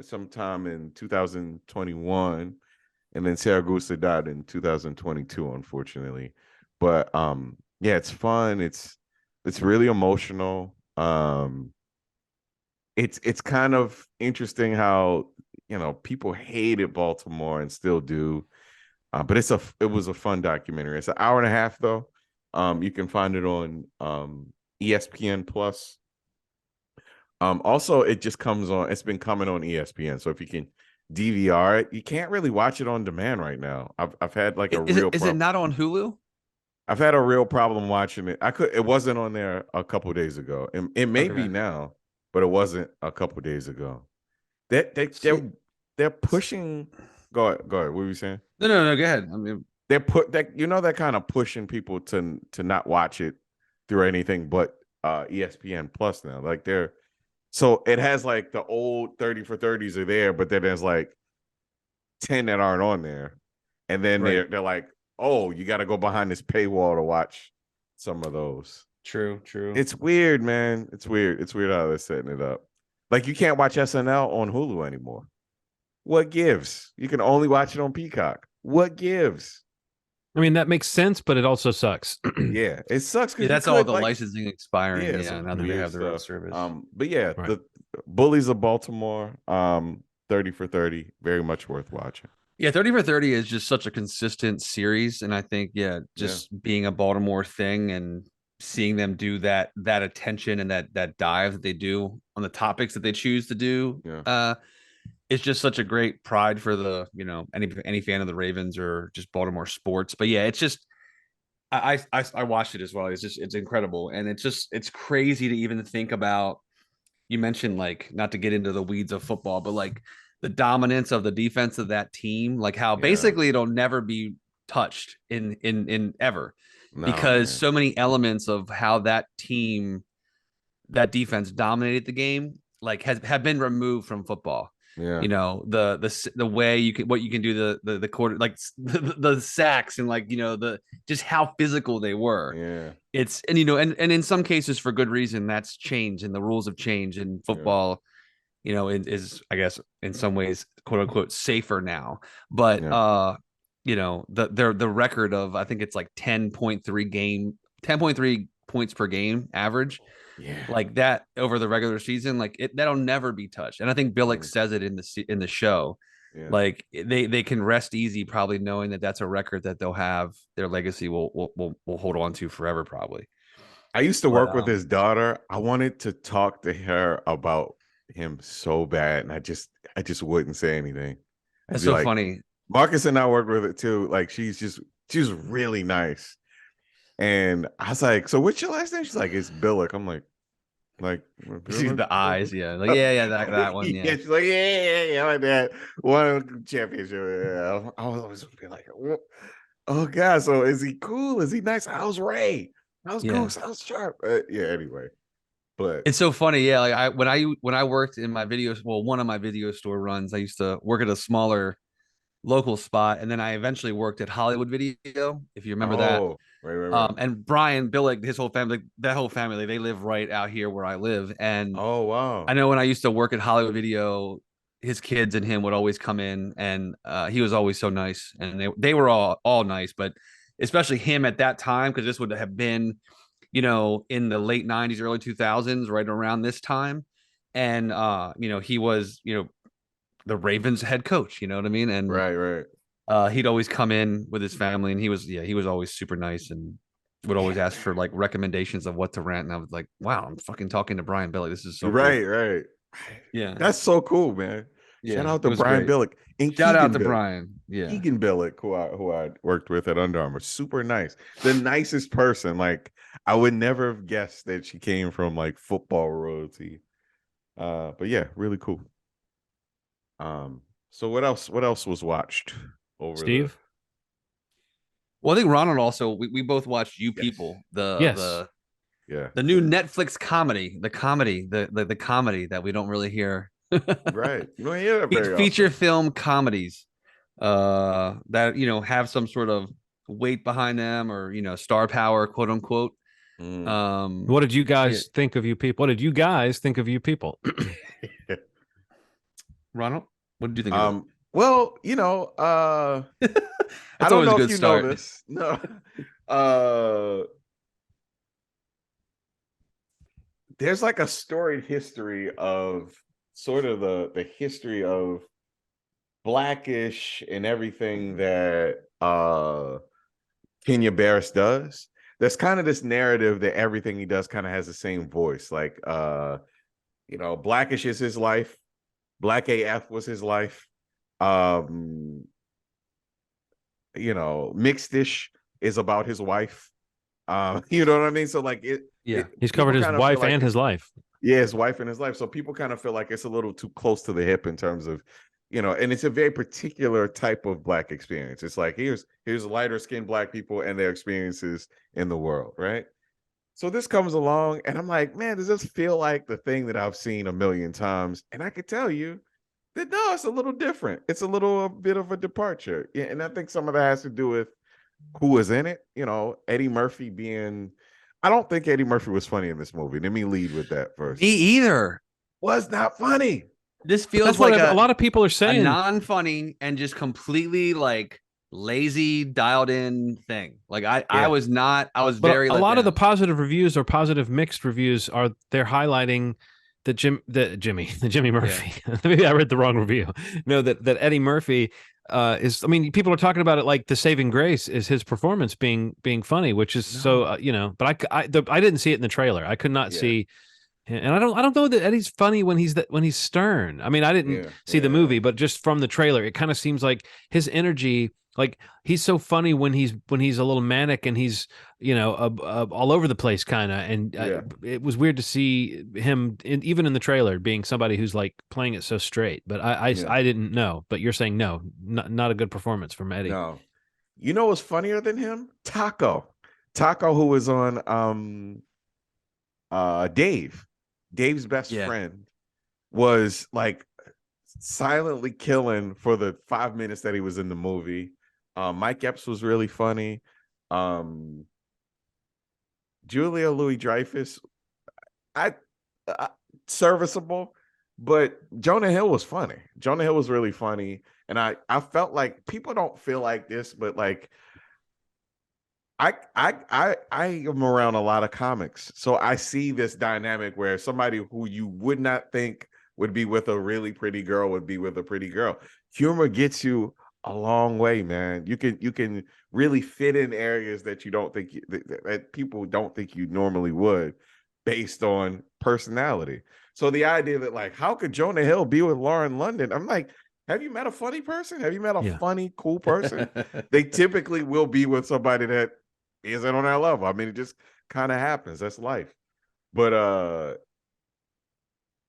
[SPEAKER 2] sometime in 2021. And then Saragusa died in 2022, unfortunately. But yeah, it's fun. It's really emotional. It's kind of interesting how people hated Baltimore and still do. But it was a fun documentary. It's an hour and a half though. You can find it on ESPN Plus. Also, it just comes on. It's been coming on ESPN, so if you can DVR it, you can't really watch it on demand right now. I've had like a real.
[SPEAKER 1] Is it not on Hulu?
[SPEAKER 2] I've had a real problem watching it. It wasn't on there a couple days ago. It may
[SPEAKER 1] Okay.
[SPEAKER 2] be now, but it wasn't a couple days ago. They're pushing. Go ahead. What were you saying?
[SPEAKER 1] No. Go ahead. I mean,
[SPEAKER 2] they're kind of pushing people to not watch it through anything but ESPN Plus now. Like so it has like the old 30 for 30s are there, but then there's like 10 that aren't on there. And then
[SPEAKER 1] right.
[SPEAKER 2] they're like, oh, you got to go behind this paywall to watch some of those.
[SPEAKER 1] True.
[SPEAKER 2] It's weird, man. It's weird how they're setting it up. Like you can't watch SNL on Hulu anymore. What gives? You can only watch it on Peacock. What gives?
[SPEAKER 3] I mean, that makes sense, but it also sucks.
[SPEAKER 2] Yeah, it sucks because
[SPEAKER 1] that's all the licensing expiring. Yeah, now that they have their own
[SPEAKER 2] stuff.
[SPEAKER 1] service.
[SPEAKER 2] But yeah,
[SPEAKER 3] Right.
[SPEAKER 2] the Bullies of Baltimore, 30 for 30, very much worth watching.
[SPEAKER 1] Yeah, 30 for 30 is just such a consistent series. And I think, being a Baltimore thing and seeing them do that attention and that dive that they do on the topics that they choose to do, it's just such a great pride for the, any fan of the Ravens or just Baltimore sports. But yeah, it's just I watched it as well. It's incredible. And it's crazy to even think about, you mentioned, like, not to get into the weeds of football, but like the dominance of the defense of that team, like how basically it'll never be touched in ever,
[SPEAKER 2] No,
[SPEAKER 1] because
[SPEAKER 2] man.
[SPEAKER 1] so many elements of how that team, that defense dominated the game, like have been removed from football.
[SPEAKER 2] Yeah.
[SPEAKER 1] You know, the way you can, what you can do, the quarter, like the sacks, and like, you know, the just how physical they were.
[SPEAKER 2] Yeah.
[SPEAKER 1] It's, and you know, and in some cases for good reason, that's changed, and the rules have changed, and football, you know, is, I guess, in some ways, quote unquote, safer now. But you know, the record of, I think it's like 10.3 points per game average, like that over the regular season, like that'll never be touched. And I think Billick says it in the show. Like they can rest easy, probably knowing that that's a record that they'll have, their legacy will hold on to forever, probably.
[SPEAKER 2] I used to work with his daughter. I wanted to talk to her about him so bad, and I just wouldn't say anything.
[SPEAKER 1] That's so funny.
[SPEAKER 2] Marcus and I work with it too. Like, she's really nice. And I was like, so what's your last name? She's like, it's Billick. I'm like
[SPEAKER 1] the eyes, like that one,
[SPEAKER 2] yeah. She's like, yeah, like that one championship. Yeah. I was always be like, oh god, so is he cool? Is he nice? How's Ray? How's Goose? How's Sharp? Yeah. Anyway, but
[SPEAKER 1] it's so funny. Yeah, like when I worked in my videos, well, one of my video store runs, I used to work at a smaller local spot, and then I eventually worked at Hollywood Video, if you remember that.
[SPEAKER 2] Right.
[SPEAKER 1] And Brian Billick, his whole family, that whole family, they live right out here where I live. And
[SPEAKER 2] oh wow,
[SPEAKER 1] I know when I used to work at Hollywood Video, his kids and him would always come in, and he was always so nice, and they were all nice, but especially him at that time, because this would have been, you know, in the late 90s, early 2000s, right around this time. And you know, he was, you know, the Ravens head coach, you know what I mean? And
[SPEAKER 2] right.
[SPEAKER 1] He'd always come in with his family, and he was always super nice, and would always ask for like recommendations of what to rent. And I was like, wow, I'm fucking talking to Brian Billick. This is so
[SPEAKER 2] right,
[SPEAKER 1] cool.
[SPEAKER 2] Right.
[SPEAKER 1] Yeah,
[SPEAKER 2] that's so cool, man. Shout out to Brian Billick. And
[SPEAKER 1] shout out to Brian. Yeah,
[SPEAKER 2] Keegan Billick, who I worked with at Under Armour, super nice, the nicest person. Like, I would never have guessed that she came from like football royalty. But yeah, really cool. So what else was watched over
[SPEAKER 3] Steve?
[SPEAKER 1] Well, I think Ronald also, we both watched You People, the new Netflix comedy, the comedy that we don't really hear.
[SPEAKER 2] Right. You don't hear that very
[SPEAKER 1] feature
[SPEAKER 2] often.
[SPEAKER 1] film comedies that, you know, have some sort of weight behind them, or, you know, star power, quote unquote.
[SPEAKER 3] What did you guys think of You People? What did you guys think of You People?
[SPEAKER 1] Ronald, what did you think of it?
[SPEAKER 2] Well, you know, I
[SPEAKER 1] don't know if you know
[SPEAKER 2] this. No. There's like a storied history of sort of the history of Blackish and everything that Kenya Barris does. There's kind of this narrative that everything he does kind of has the same voice. Like, you know, Blackish is his life. Black AF was his life. You know, Mixedish is about his wife. You know what I mean? So like
[SPEAKER 3] he's covered his wife and his life.
[SPEAKER 2] Yeah, his wife and his life. So people kind of feel like it's a little too close to the hip in terms of, you know, and it's a very particular type of Black experience. It's like, here's lighter skinned Black people and their experiences in the world, right? So this comes along, and I'm like, man, does this feel like the thing that I've seen a million times? And I could tell you that no, it's a little different. It's a bit of a departure. Yeah, and I think some of that has to do with who was in it. You know, Eddie Murphy being, I don't think Eddie Murphy was funny in this movie. Let me lead with that first.
[SPEAKER 1] Me either.
[SPEAKER 2] Was not funny.
[SPEAKER 1] This feels like
[SPEAKER 3] a lot of people are saying,
[SPEAKER 1] non-funny and just completely like lazy, dialed in thing. Like I was very.
[SPEAKER 3] A lot of the positive reviews or positive mixed reviews they're highlighting that Jimmy Murphy. Yeah. Maybe I read the wrong review. No, that Eddie Murphy is. I mean, people are talking about it like the saving grace is his performance being funny, which is so you know. But I didn't see it in the trailer. I could not see And I don't know that Eddie's funny when he's stern. I mean, I didn't see the movie, but just from the trailer, it kind of seems like his energy, like he's so funny when he's a little manic and he's all over the place kind of. And it was weird to see him even in the trailer being somebody who's like playing it so straight. But I didn't know. But you're saying no, not a good performance from Eddie.
[SPEAKER 2] No, you know what's funnier than him? Taco, who was on Dave's best friend, was like silently killing for the 5 minutes that he was in the movie. Mike Epps was really funny. Julia Louis-Dreyfus, I serviceable, but Jonah Hill was funny. Jonah Hill was really funny, and I felt like people don't feel like this, but like I am around a lot of comics, so I see this dynamic where somebody who you would not think would be with a really pretty girl would be with a pretty girl. Humor gets you a long way, man. You can really fit in areas that you don't think that people don't think you normally would, based on personality. So the idea that like, how could Jonah Hill be with Lauren London? I'm like, have you met a funny person? Have you met a funny, cool person? They typically will be with somebody that isn't on that level. I mean, it just kind of happens. That's life. But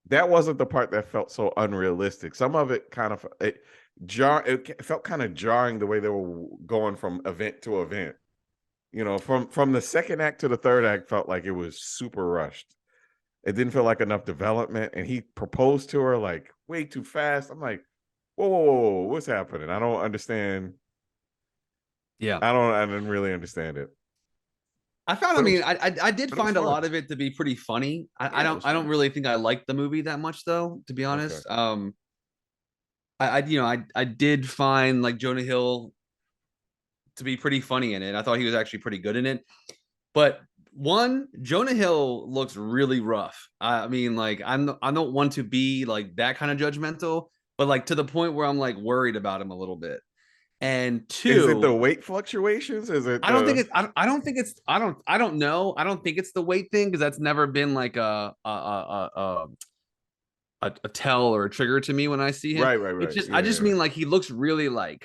[SPEAKER 2] that wasn't the part that felt so unrealistic. Some of it kind of it felt kind of jarring the way they were going from event to event. From the second act to the third act felt like it was super rushed. It didn't feel like enough development, and he proposed to her like way too fast. I'm like, whoa, what's happening? I don't understand.
[SPEAKER 1] Yeah,
[SPEAKER 2] I didn't really understand it.
[SPEAKER 1] I did find a lot of it to be pretty funny. I don't really think I liked the movie that much, though, to be honest. Okay. I did find like Jonah Hill to be pretty funny in it. I thought he was actually pretty good in it. But Jonah Hill looks really rough. I mean, like I don't want to be like that kind of judgmental, but like to the point where I'm like worried about him a little bit. And two,
[SPEAKER 2] is it the weight fluctuations? Is it?
[SPEAKER 1] I don't think it's the weight thing, because that's never been like a tell or a trigger to me when I see him.
[SPEAKER 2] Right.
[SPEAKER 1] It's just I just mean like he looks really like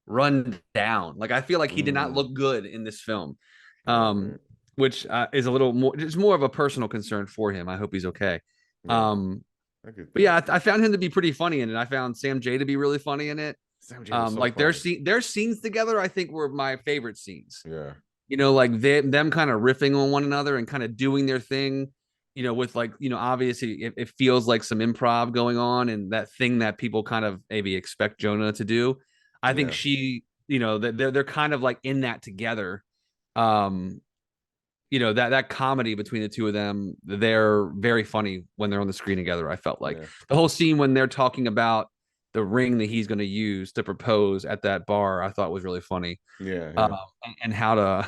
[SPEAKER 1] run down. Like I feel like he did not look good in this film, which is a little more. It's more of a personal concern for him. I hope he's okay. But yeah, I found him to be pretty funny in it. I found Sam J to be really funny in it. Like their scenes together, I think were my favorite scenes.
[SPEAKER 2] Yeah,
[SPEAKER 1] like them kind of riffing on one another and kind of doing their thing. With like obviously it feels like some improv going on, and that thing that people kind of maybe expect Jonah to do. I think she, they're kind of like in that together. That comedy between the two of them, they're very funny when they're on the screen together. I felt like the whole scene when they're talking about the ring that he's going to use to propose at that bar, I thought was really funny. And how to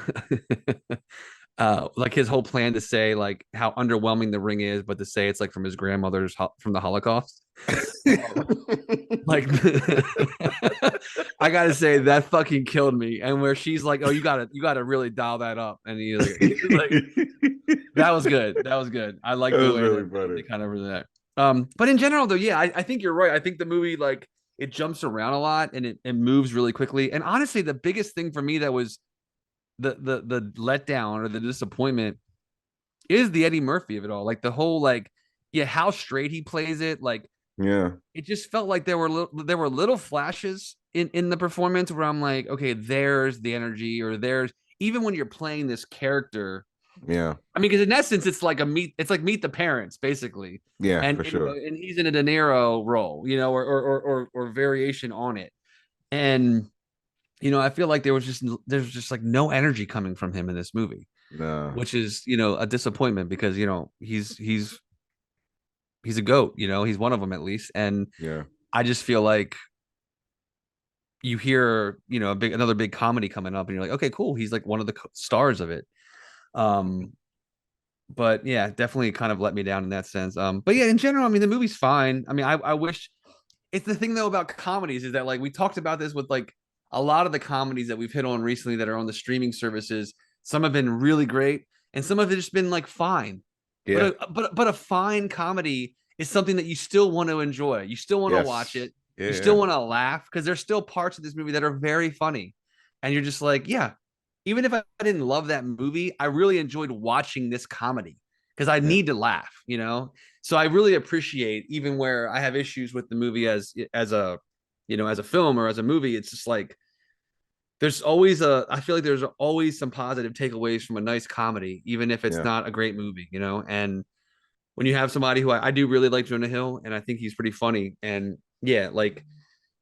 [SPEAKER 1] like his whole plan to say like how underwhelming the ring is, but to say it's like from his grandmother's from the Holocaust. Like I gotta say that fucking killed me. And where she's like, "Oh, you gotta really dial that up," and he's like that was good. I like the way that they kind of really that. But in general, though, yeah, I think you're right. I think the movie like it jumps around a lot and it moves really quickly. And honestly, the biggest thing for me that was the letdown or the disappointment is the Eddie Murphy of it all. Like the whole how straight he plays it. Like it just felt like there were little flashes in the performance where I'm like, okay, there's the energy, or there's even when you're playing this character.
[SPEAKER 2] Yeah,
[SPEAKER 1] I mean, because in essence, it's like Meet the Parents, basically.
[SPEAKER 2] Yeah,
[SPEAKER 1] and
[SPEAKER 2] for sure.
[SPEAKER 1] And he's in a De Niro role, or variation on it, and I feel like there's just like no energy coming from him in this movie, which is a disappointment, because he's a goat, he's one of them at least, and I just feel like you hear another big comedy coming up, and you're like, okay, cool, he's like one of the stars of it. But yeah, definitely kind of let me down in that sense. But yeah, in general, I mean, the movie's fine. I mean, I wish. It's the thing though about comedies is that like we talked about this with like a lot of the comedies that we've hit on recently that are on the streaming services. Some have been really great, and some have just been like fine.
[SPEAKER 2] Yeah.
[SPEAKER 1] But a fine comedy is something that you still want to enjoy. You still want to watch
[SPEAKER 2] Yes.
[SPEAKER 1] it.
[SPEAKER 2] Yeah.
[SPEAKER 1] You still want to laugh because there's still parts of this movie that are very funny. And you're just like, yeah, even if I didn't love that movie, I really enjoyed watching this comedy because I
[SPEAKER 2] Yeah.
[SPEAKER 1] need to laugh, you know? So I really appreciate even where I have issues with the movie as a, you know, as a film or as a movie, it's just like I feel like there's always some positive takeaways from a nice comedy, even if it's
[SPEAKER 2] Yeah.
[SPEAKER 1] not a great movie, you know? And when you have somebody who I do really like Jonah Hill, and I think he's pretty funny, and yeah, like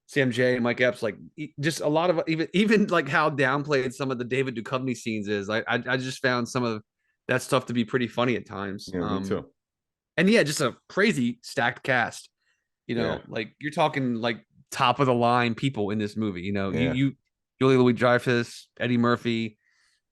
[SPEAKER 1] Sam J and Mike Epps, like just a lot of even like how downplayed some of the David Duchovny scenes is. I just found some of that stuff to be pretty funny at times.
[SPEAKER 2] Yeah, me too.
[SPEAKER 1] And yeah, just a crazy stacked cast. You know,
[SPEAKER 2] Yeah.
[SPEAKER 1] like you're talking like top of the line people in this movie. You know,
[SPEAKER 2] Yeah.
[SPEAKER 1] you Julia Louis-Dreyfus, Eddie Murphy,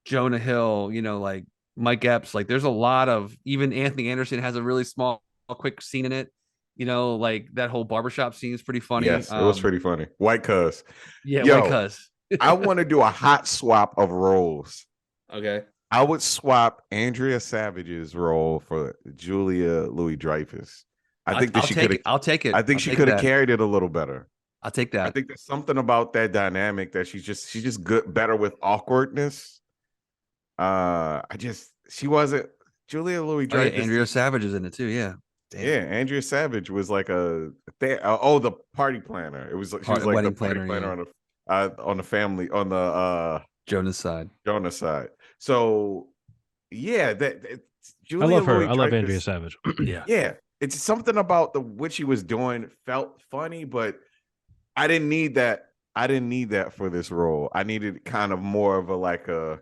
[SPEAKER 1] Jonah Hill. You know, like Mike Epps. Like there's a lot of even Anthony Anderson has a really small, quick scene in it. You know, like that whole barbershop scene is pretty funny.
[SPEAKER 2] Yes, it was pretty funny. White Cuz.
[SPEAKER 1] Yeah, White
[SPEAKER 2] Yo,
[SPEAKER 1] Cuz.
[SPEAKER 2] I want to do a hot swap of roles.
[SPEAKER 1] Okay.
[SPEAKER 2] I would swap Andrea Savage's role for Julia Louis-Dreyfus. I think that she could have.
[SPEAKER 1] I'll take it.
[SPEAKER 2] I think she could have carried it a little better.
[SPEAKER 1] I'll take
[SPEAKER 2] I
[SPEAKER 1] that.
[SPEAKER 2] think there's something about that dynamic that she's just good, better with awkwardness. She wasn't Julia Louis-Dreyfus.
[SPEAKER 1] Yeah, Andrea Savage is in it too. Yeah.
[SPEAKER 2] Damn. Yeah, Andrea Savage was like the party planner. She was like the party planner on the family on the
[SPEAKER 1] Jonas side.
[SPEAKER 2] So yeah, Julia
[SPEAKER 3] I love her.
[SPEAKER 2] Louis-Dreyfus,
[SPEAKER 3] I love Andrea Savage.
[SPEAKER 2] yeah, it's something about what she was doing felt funny, but I didn't need that. I didn't need that for this role. I needed kind of more of a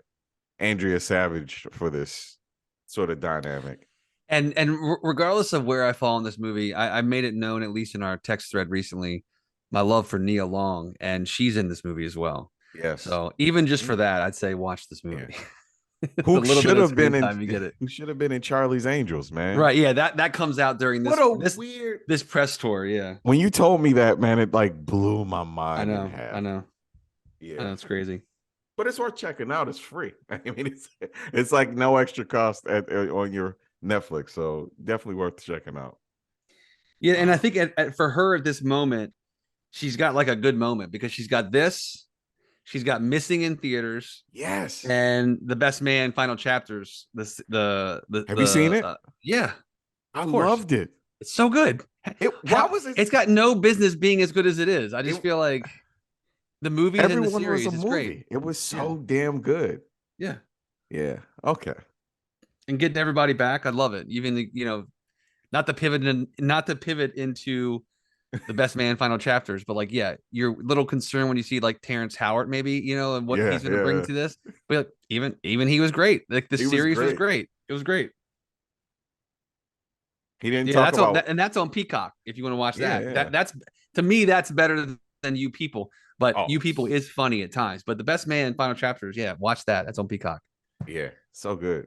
[SPEAKER 2] Andrea Savage for this sort of dynamic.
[SPEAKER 1] And regardless of where I fall in this movie, I made it known, at least in our text thread recently, my love for Nia Long, and she's in this movie as well.
[SPEAKER 2] Yes.
[SPEAKER 1] So even just for that, I'd say watch this movie.
[SPEAKER 2] Yeah. Who should have been in?
[SPEAKER 1] You get it.
[SPEAKER 2] Who should have been in Charlie's Angels, man?
[SPEAKER 1] Right? Yeah, that comes out during this press tour. Yeah.
[SPEAKER 2] When you told me that, man, it like blew my mind.
[SPEAKER 1] I know. Yeah, that's crazy.
[SPEAKER 2] But it's worth checking out. It's free. I mean, it's like no extra cost on your Netflix, so definitely worth checking out.
[SPEAKER 1] Yeah, and I think for her at this moment, she's got like a good moment because she's got this, she's got Missing in theaters,
[SPEAKER 2] yes,
[SPEAKER 1] and The Best Man Final Chapters.
[SPEAKER 2] Have you seen it?
[SPEAKER 1] Yeah,
[SPEAKER 2] I loved it.
[SPEAKER 1] It's so good. It's got no business being as good as it is. I just feel like the movies in the series is great.
[SPEAKER 2] It was so damn good.
[SPEAKER 1] Yeah.
[SPEAKER 2] Okay.
[SPEAKER 1] And getting everybody back, I love it. Even not to pivot into The Best Man Final Chapters, but like, yeah, you're a little concerned when you see like Terrence Howard, maybe, and what he's going to bring to this. But even he was great. Like the series was great. It was great.
[SPEAKER 2] He didn't talk about
[SPEAKER 1] and that's on Peacock if you want to watch that. That's to me, that's better than You People. But You People is funny at times. But The Best Man Final Chapters, watch that. That's on Peacock.
[SPEAKER 2] Yeah, so good.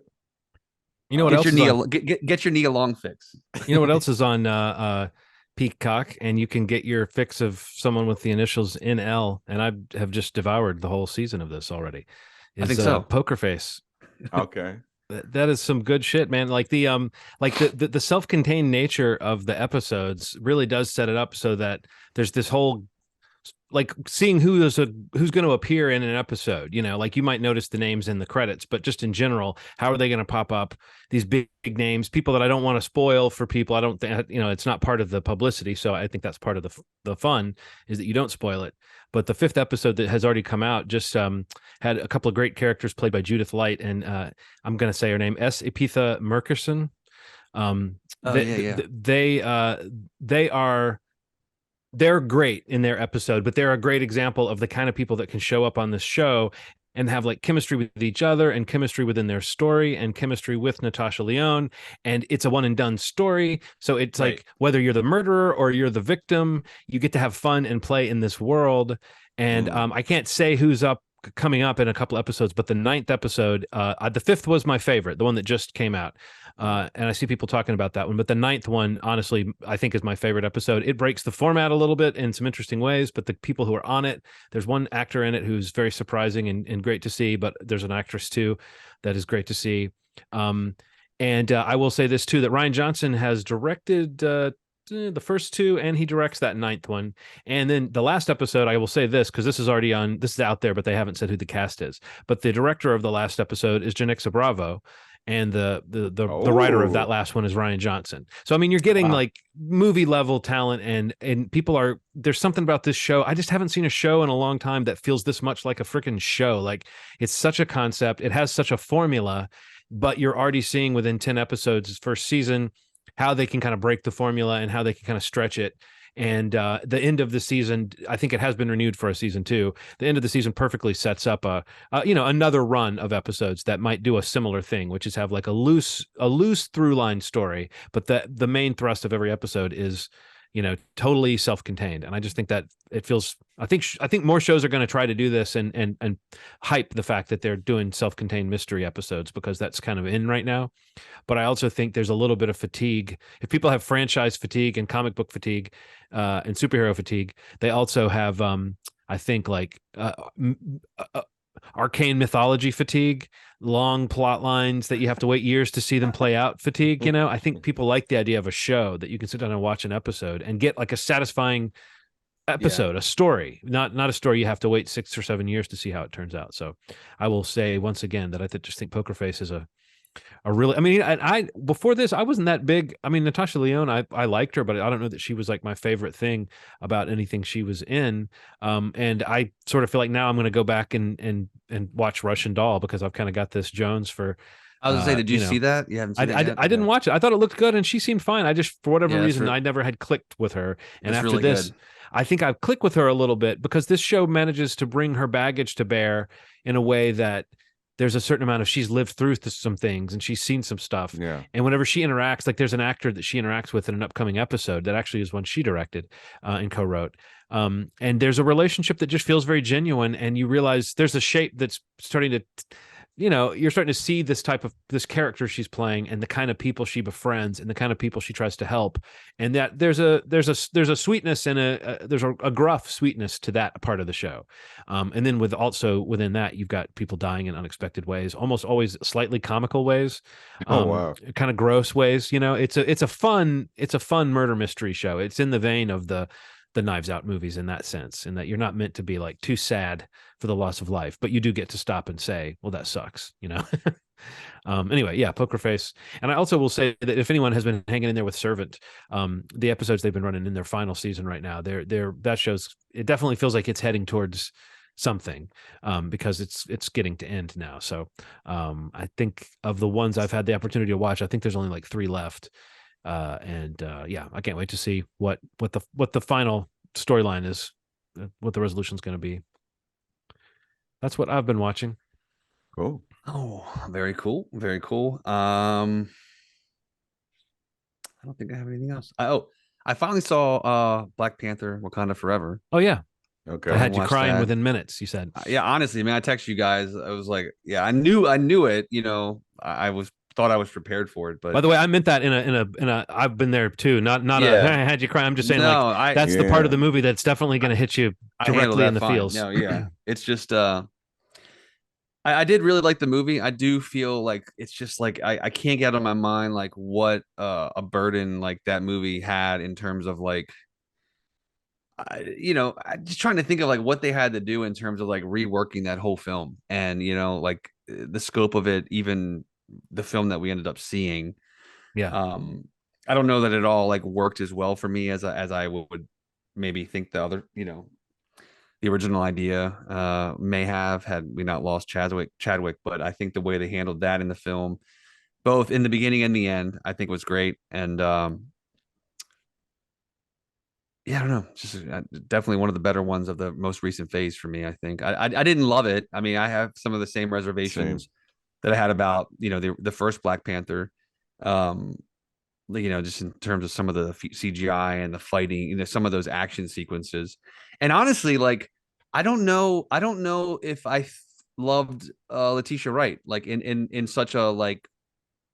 [SPEAKER 3] You know what else?
[SPEAKER 1] Get your Nia Long fix.
[SPEAKER 3] You know what else is on Peacock, and you can get your fix of someone with the initials NL, and I have just devoured the whole season of this already.
[SPEAKER 1] I think so.
[SPEAKER 3] Poker Face.
[SPEAKER 2] Okay.
[SPEAKER 3] That is some good shit, man. Like the self-contained nature of the episodes really does set it up so that there's this whole like seeing who's going to appear in an episode, like you might notice the names in the credits, but just in general, how are they going to pop up? These big names, people that I don't want to spoil for people. I don't think, it's not part of the publicity. So I think that's part of the fun is that you don't spoil it. But the 5th episode that has already come out just had a couple of great characters played by Judith Light. And I'm going to say her name, S. Epitha Murkison. They're great in their episode, but they're a great example of the kind of people that can show up on this show and have like chemistry with each other and chemistry within their story and chemistry with Natasha Lyonne. And it's a one and done story. So it's like, whether you're the murderer or you're the victim, you get to have fun and play in this world. And I can't say who's coming up in a couple episodes, but the 9th episode, the 5th was my favorite, the one that just came out. And I see people talking about that one, but the 9th one, honestly, I think is my favorite episode. It breaks the format a little bit in some interesting ways, but the people who are on it, there's one actor in it who's very surprising and great to see, but there's an actress too that is great to see. And I will say this too, that Ryan Johnson has directed the first two, and he directs that ninth one. And then the last episode, I will say this, because this is out there, but they haven't said who the cast is. But the director of the last episode is Janixa Bravo, and the writer of that last one is Ryan Johnson. So I mean, you're getting like movie level talent, and there's something about this show. I just haven't seen a show in a long time that feels this much like a freaking show. Like, it's such a concept, it has such a formula, but you're already seeing within 10 episodes, first season, how they can kind of break the formula and how they can kind of stretch it. And the end of the season, I think it has been renewed for a season 2. The end of the season perfectly sets up another run of episodes that might do a similar thing, which is have like a loose through line story, but the main thrust of every episode is, totally self-contained. And I just think that it feels, I think more shows are going to try to do this and hype the fact that they're doing self-contained mystery episodes, because that's kind of in right now. But I also think there's a little bit of fatigue. If people have franchise fatigue and comic book fatigue and superhero fatigue, they also have, I think, like arcane mythology fatigue, long plot lines that you have to wait years to see them play out fatigue. I think people like the idea of a show that you can sit down and watch an episode and get like a satisfying episode, a story, not a story you have to wait 6 or 7 years to see how it turns out. So I will say once again that I just think Poker Face is a really, I mean, I before this, I wasn't that big. I mean, Natasha Lyonne, I liked her, but I don't know that she was like my favorite thing about anything she was in. And I sort of feel like now I'm going to go back and watch Russian Doll, because I've kind of got this Jones for.
[SPEAKER 1] I was gonna say, did you see that? You haven't seen it yet?
[SPEAKER 3] I didn't watch it. I thought it looked good, and she seemed fine. I just, for whatever reason, I never had clicked with her. And after
[SPEAKER 1] really
[SPEAKER 3] this,
[SPEAKER 1] good.
[SPEAKER 3] I think I've clicked with her a little bit, because this show manages to bring her baggage to bear in a way that there's a certain amount of, she's lived through some things and she's seen some stuff.
[SPEAKER 2] Yeah.
[SPEAKER 3] And whenever she interacts, like there's an actor that she interacts with in an upcoming episode that actually is one she directed and co-wrote. And there's a relationship that just feels very genuine. And you realize there's a shape that's starting to, you're starting to see this character she's playing, and the kind of people she befriends, and the kind of people she tries to help. And that there's a sweetness and there's a gruff sweetness to that part of the show. And then within that, you've got people dying in unexpected ways, almost always slightly comical ways.
[SPEAKER 2] Wow.
[SPEAKER 3] Kind of gross ways. It's a fun murder mystery show. It's in the vein of the Knives Out movies in that sense, in that you're not meant to be like too sad for the loss of life, but you do get to stop and say, well, that sucks, Anyway, yeah, Poker Face. And I also will say that if anyone has been hanging in there with Servant, the episodes they've been running in their final season right now, that shows, it definitely feels like it's heading towards something, because it's getting to end now. So I think of the ones I've had the opportunity to watch, I think there's only like 3 left. Yeah, I can't wait to see what the final storyline is, what the resolution is going to be. That's what I've been watching.
[SPEAKER 2] Cool.
[SPEAKER 1] Oh, very cool. Very cool. I don't think I have anything else. I finally saw Black Panther: Wakanda Forever.
[SPEAKER 3] Oh yeah.
[SPEAKER 2] Okay.
[SPEAKER 3] I had you crying within minutes, you said.
[SPEAKER 1] Yeah, honestly, man, I texted you guys. I was like, yeah, I knew it, thought I was prepared for it. But
[SPEAKER 3] by the way, I meant that in a I've been there too. Not I had you cry. I'm just saying, that's the part of the movie that's definitely going to hit you directly in the feels.
[SPEAKER 1] No, yeah. It's just I did really like the movie. I do feel like it's just like I can't get out of my mind like what a burden like that movie had in terms of like I'm just trying to think of like what they had to do in terms of like reworking that whole film, and like the scope of it, even the film that we ended up seeing.
[SPEAKER 3] Yeah.
[SPEAKER 1] I don't know that it all like worked as well for me as I would maybe think the other, the original idea may have, had we not lost Chadwick. But I think the way they handled that in the film, both in the beginning and the end, I think was great. And yeah, I don't know, just definitely one of the better ones of the most recent phase for me. I think I didn't love it. I mean, I have some of the same reservations that I had about the first Black Panther. Just in terms of some of the CGI and the fighting, some of those action sequences. And honestly, like I don't know if I loved Letitia Wright like in such a like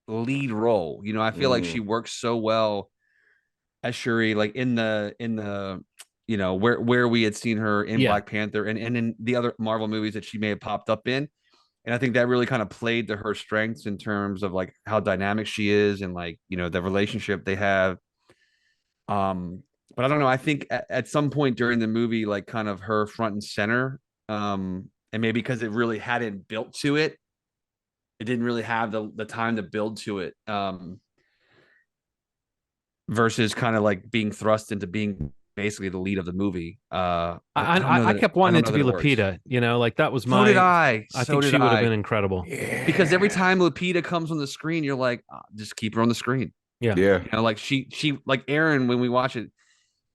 [SPEAKER 1] lead role. I feel like she works so well as Shuri, like in the where we had seen her in Black Panther and in the other Marvel movies that she may have popped up in. And I think that really kind of played to her strengths in terms of like how dynamic she is and like, the relationship they have. Um, but I don't know. I think at some point during the movie, like kind of her front and center, and maybe because it really hadn't built to it, it didn't really have the time to build to it. Versus kind of like being thrust into being basically the lead of the movie.
[SPEAKER 3] I kept wanting it to be Lupita, like that was
[SPEAKER 1] so did I.
[SPEAKER 3] I think she would have been incredible.
[SPEAKER 2] Yeah.
[SPEAKER 1] Because every time Lupita comes on the screen, you're like, just keep her on the screen.
[SPEAKER 3] Yeah.
[SPEAKER 2] Yeah.
[SPEAKER 1] Like she like Aaron, when we watch it,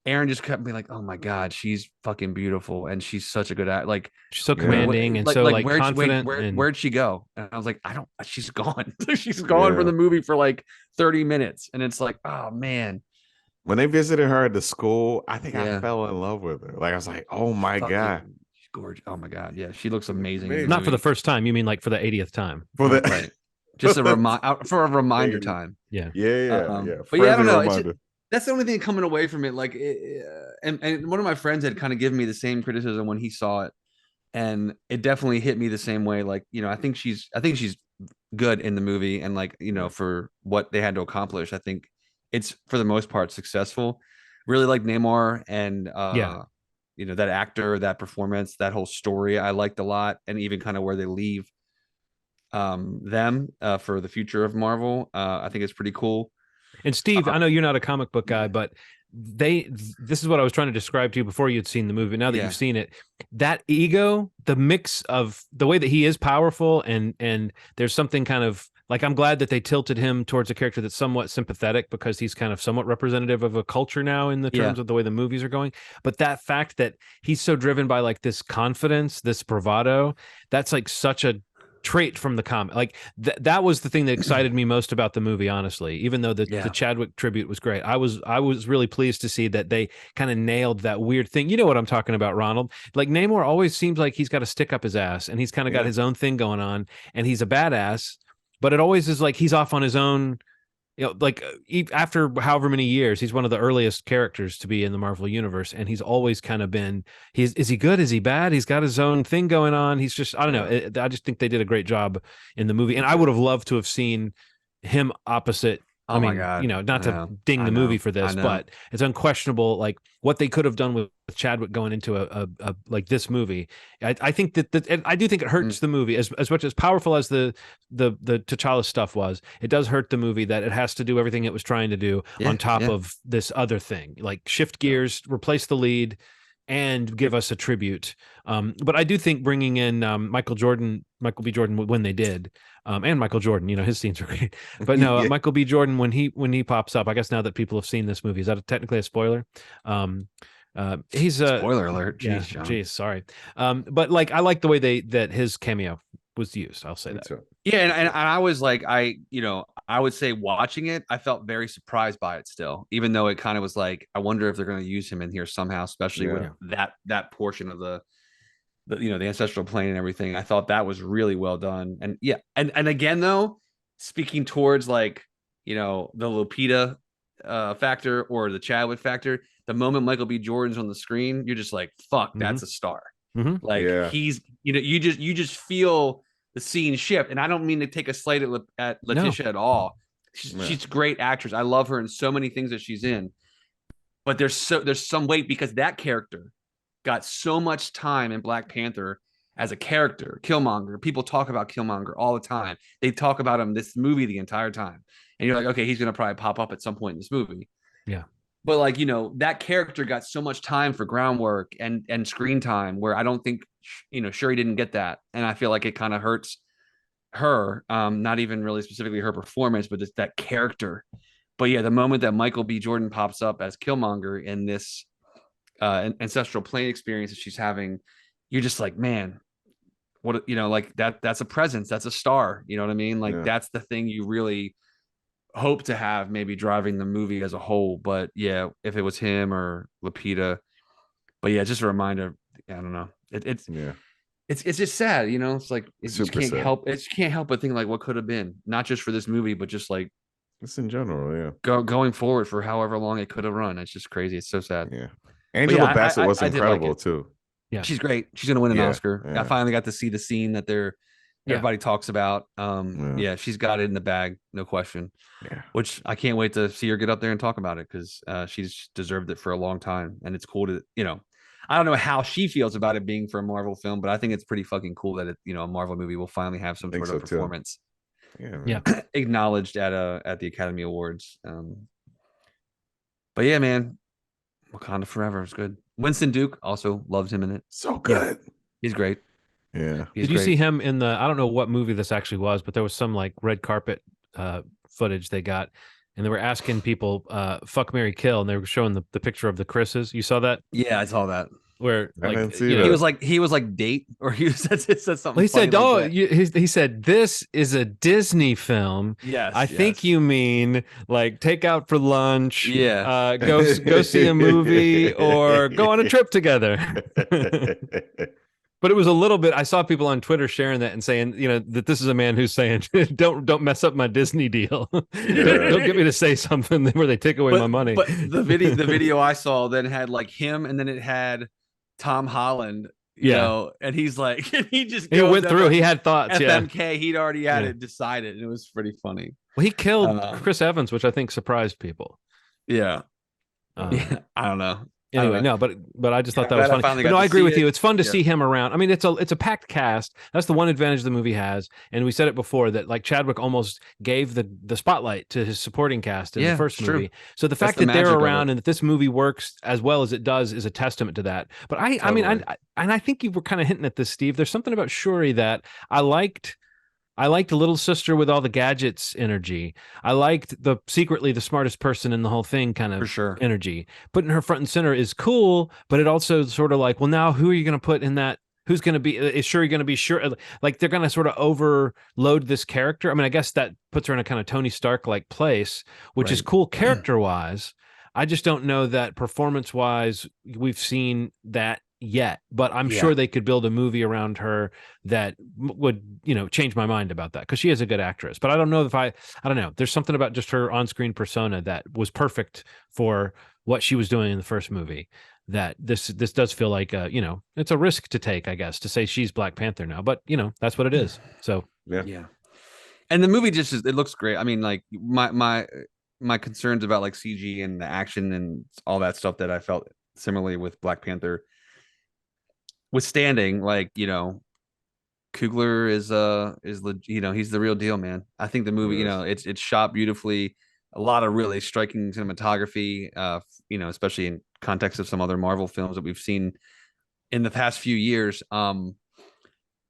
[SPEAKER 1] Aaron just kept being like, oh my God, she's fucking beautiful. And she's such a good at like
[SPEAKER 3] she's so commanding and so like confident.
[SPEAKER 1] Where'd she go? And I was like, she's gone. She's gone from the movie for like 30 minutes. And it's like, oh man.
[SPEAKER 2] When they visited her at the school, I think I fell in love with her. Like I was like, oh my God.
[SPEAKER 1] She's gorgeous. Oh my God. Yeah, she looks amazing.
[SPEAKER 3] Not for the first time. You mean like for the 80th time?
[SPEAKER 1] Right. Just for a reminder time.
[SPEAKER 3] Yeah.
[SPEAKER 2] Yeah.
[SPEAKER 1] But yeah, I don't know. That's the only thing coming away from it. Like, and one of my friends had kind of given me the same criticism when he saw it, and it definitely hit me the same way. Like, I think she's good in the movie, and like, for what they had to accomplish, I think it's for the most part successful. Really like Namor and that actor, that performance, that whole story I liked a lot, and even kind of where they leave them for the future of Marvel. I think it's pretty cool.
[SPEAKER 3] And Steve, I know you're not a comic book guy, but this is what I was trying to describe to you before you'd seen the movie. Now that you've seen it, that ego, the mix of the way that he is powerful and there's something kind of like, I'm glad that they tilted him towards a character that's somewhat sympathetic because he's kind of somewhat representative of a culture now in the terms of the way the movies are going. But that fact that he's so driven by like this confidence, this bravado, that's like such a trait from the comic. Like that was the thing that excited me most about the movie, honestly. Even though the Chadwick tribute was great, I was really pleased to see that they kind of nailed that weird thing. You know what I'm talking about, Ronald? Like Namor always seems like he's got to stick up his ass, and he's kind of got his own thing going on, and he's a badass. But it always is like he's off on his own. Like after however many years, he's one of the earliest characters to be in the Marvel universe, and he's always kind of been. Is he good? Is he bad? He's got his own thing going on. He's just, I don't know. I just think they did a great job in the movie, and I would have loved to have seen him opposite.
[SPEAKER 1] My God.
[SPEAKER 3] Not to ding the movie for this, but it's unquestionable, like what they could have done with Chadwick going into a like this movie. I think that I do think it hurts the movie as much as powerful as the T'Challa stuff was. It does hurt the movie that it has to do everything it was trying to do on top of this other thing, like shift gears, replace the lead, and give us a tribute. But I do think bringing in Michael B. Jordan when they did. And Michael Jordan, his scenes are great, but no, Michael B. Jordan when he pops up. I guess now that people have seen this movie, is that technically a spoiler? He's a
[SPEAKER 1] spoiler alert. Jeez,
[SPEAKER 3] sorry. But like I like the way that his cameo was used. I'll say that.
[SPEAKER 1] Yeah, and I was like, I would say watching it, I felt very surprised by it still, even though it kind of was like, I wonder if they're going to use him in here somehow, especially with that portion of the ancestral plane and everything. I thought that was really well done. And and again though, speaking towards like, the Lupita factor or the Chadwick factor, the moment Michael B. Jordan's on the screen, you're just like, fuck, that's a star. Like he's, you just feel the scene shift. And I don't mean to take a slight at Letitia at all. She's a great actress. I love her in so many things that she's in, but there's some weight because that character got so much time in Black Panther as a character. Killmonger, people talk about Killmonger all the time. They talk about him this movie the entire time, and you're like, okay, he's gonna probably pop up at some point in this movie.
[SPEAKER 3] Yeah,
[SPEAKER 1] but like that character got so much time for groundwork and screen time, where I don't think Shuri didn't get that, and I feel like it kind of hurts her. Not even really specifically her performance, but just that character. But yeah, the moment that Michael B. Jordan pops up as Killmonger in this ancestral plane experience that she's having, you're just like, man, what, like that's a presence, that's a star, you know what I mean? Like that's the thing you really hope to have maybe driving the movie as a whole. But yeah, if it was him or Lupita, but yeah, just a reminder. I don't know, it's just sad, it's like you can't help but think like what could have been, not just for this movie, but just like
[SPEAKER 2] it's in general,
[SPEAKER 1] going forward for however long it could have run. It's just crazy. It's so sad.
[SPEAKER 2] Angela Bassett was incredible too.
[SPEAKER 1] Yeah, she's great. She's gonna win an Oscar. I finally got to see the scene that they're everybody talks about. Yeah, she's got it in the bag, no question.
[SPEAKER 2] Yeah.
[SPEAKER 1] Which I can't wait to see her get up there and talk about it, because she's deserved it for a long time. And it's cool to, I don't know how she feels about it being for a Marvel film, but I think it's pretty fucking cool that a Marvel movie will finally have some sort of performance acknowledged at the Academy Awards. But yeah, man, Wakanda Forever is good. Winston Duke also loved him in it.
[SPEAKER 2] So good.
[SPEAKER 1] He's great.
[SPEAKER 2] Yeah.
[SPEAKER 3] Did you see him in I don't know what movie this actually was, but there was some like red carpet footage they got, and they were asking people fuck, marry, kill, and they were showing the picture of the Chris's. You saw that?
[SPEAKER 1] Yeah, I saw that.
[SPEAKER 3] Where like he
[SPEAKER 1] was like date, or he said something.
[SPEAKER 3] Well, he said, he said, this is a Disney film.
[SPEAKER 1] Yes,
[SPEAKER 3] I think you mean like take out for lunch.
[SPEAKER 1] Yeah,
[SPEAKER 3] go see a movie or go on a trip together. But it was a little bit. I saw people on Twitter sharing that and saying, that this is a man who's saying, "Don't mess up my Disney deal. don't get me to say something where they take away my money."
[SPEAKER 1] But the video I saw then had like him, and then it had Tom Holland. You know, and he's like, and he
[SPEAKER 3] went through. He had thoughts.
[SPEAKER 1] FMK. He'd already had it decided, and it was pretty funny.
[SPEAKER 3] Well, he killed Chris Evans, which I think surprised people.
[SPEAKER 1] Yeah. I don't know.
[SPEAKER 3] Anyway, no, but I just thought that was funny. But no, I agree with you. It's fun to see him around. I mean, it's a packed cast. That's the one advantage the movie has. And we said it before that like Chadwick almost gave the spotlight to his supporting cast in the first movie. True. So the fact that they're around and that this movie works as well as it does is a testament to that. But I mean, I think you were kind of hinting at this, Steve. There's something about Shuri that I liked. I liked the little sister with all the gadgets energy. I liked secretly the smartest person in the whole thing kind of energy. Putting her front and center is cool, but it also sort of like, well, now who are you going to put in that? Who's going to be, is Shuri going to be sure? Like they're going to sort of overload this character. I mean, I guess that puts her in a kind of Tony Stark like place, which is cool character wise. I just don't know that performance wise, we've seen that yet, but I'm sure they could build a movie around her that would, change my mind about that, because she is a good actress. But I don't know if I don't know. There's something about just her on-screen persona that was perfect for what she was doing in the first movie. That this does feel like it's a risk to take, I guess, to say she's Black Panther now, but that's what it is. So
[SPEAKER 1] yeah. And the movie it looks great. I mean, like my concerns about like CG and the action and all that stuff that I felt similarly with Black Panther withstanding, like Coogler is he's the real deal, man. I think the movie, it's shot beautifully, a lot of really striking cinematography, especially in context of some other Marvel films that we've seen in the past few years. Some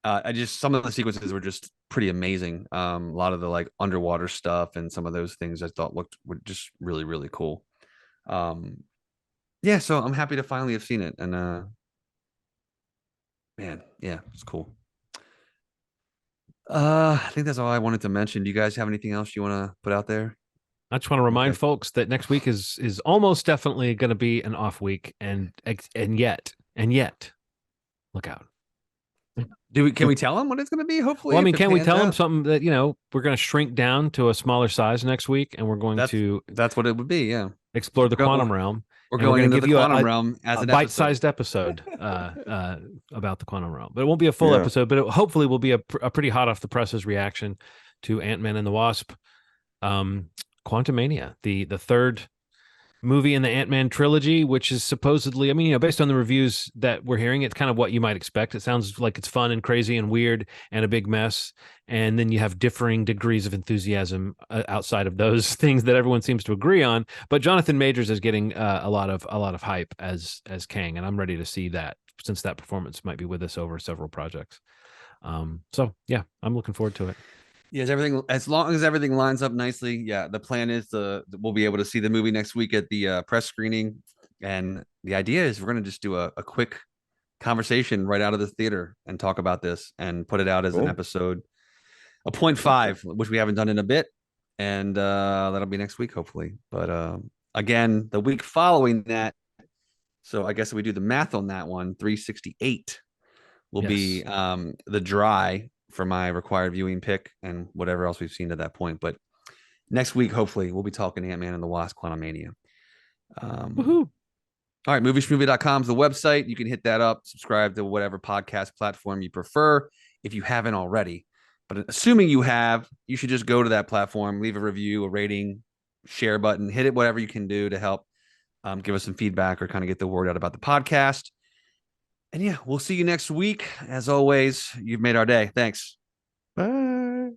[SPEAKER 1] of the sequences were just pretty amazing. A lot of the like underwater stuff and some of those things I thought were just really, really cool. So I'm happy to finally have seen it, and man, yeah, it's cool. I think that's all I wanted to mention. Do you guys have anything else you want to put out there?
[SPEAKER 3] I just want to remind folks that next week is almost definitely going to be an off week, and yet, look out.
[SPEAKER 1] Can we tell them what it's going to be? Hopefully,
[SPEAKER 3] well, I mean, can we tell them something that we're going to shrink down to a smaller size next week, and we're going to
[SPEAKER 1] that's what it would be,
[SPEAKER 3] explore the quantum realm.
[SPEAKER 1] We're going into the quantum realm as a
[SPEAKER 3] bite-sized episode about the quantum realm, but it won't be a full episode. But it hopefully will be a pretty hot off the presses reaction to Ant-Man and the Wasp, Quantumania, the third movie in the Ant-Man trilogy, which is supposedly, I mean, based on the reviews that we're hearing, it's kind of what you might expect. It sounds like it's fun and crazy and weird and a big mess. And then you have differing degrees of enthusiasm outside of those things that everyone seems to agree on. But Jonathan Majors is getting a lot of hype as Kang, and I'm ready to see that, since that performance might be with us over several projects. So yeah, I'm looking forward to it.
[SPEAKER 1] Yes, as long as everything lines up nicely. Yeah, the plan is we'll be able to see the movie next week at the press screening, and the idea is we're going to just do a quick conversation right out of the theater and talk about this and put it out as an episode, a 0.5, which we haven't done in a bit, and that'll be next week hopefully. But again, the week following that, so I guess if we do the math on that one, 368 will be the dry for my required viewing pick and whatever else we've seen to that point. But next week, hopefully, we'll be talking Ant-Man and the Wasp: Quantumania.
[SPEAKER 3] Woohoo!
[SPEAKER 1] All right, movieschmovie.com is the website. You can hit that up, subscribe to whatever podcast platform you prefer if you haven't already. But assuming you have, you should just go to that platform, leave a review, a rating, share button, hit it, whatever you can do to help give us some feedback or kind of get the word out about the podcast. And yeah, we'll see you next week. As always, you've made our day. Thanks.
[SPEAKER 2] Bye.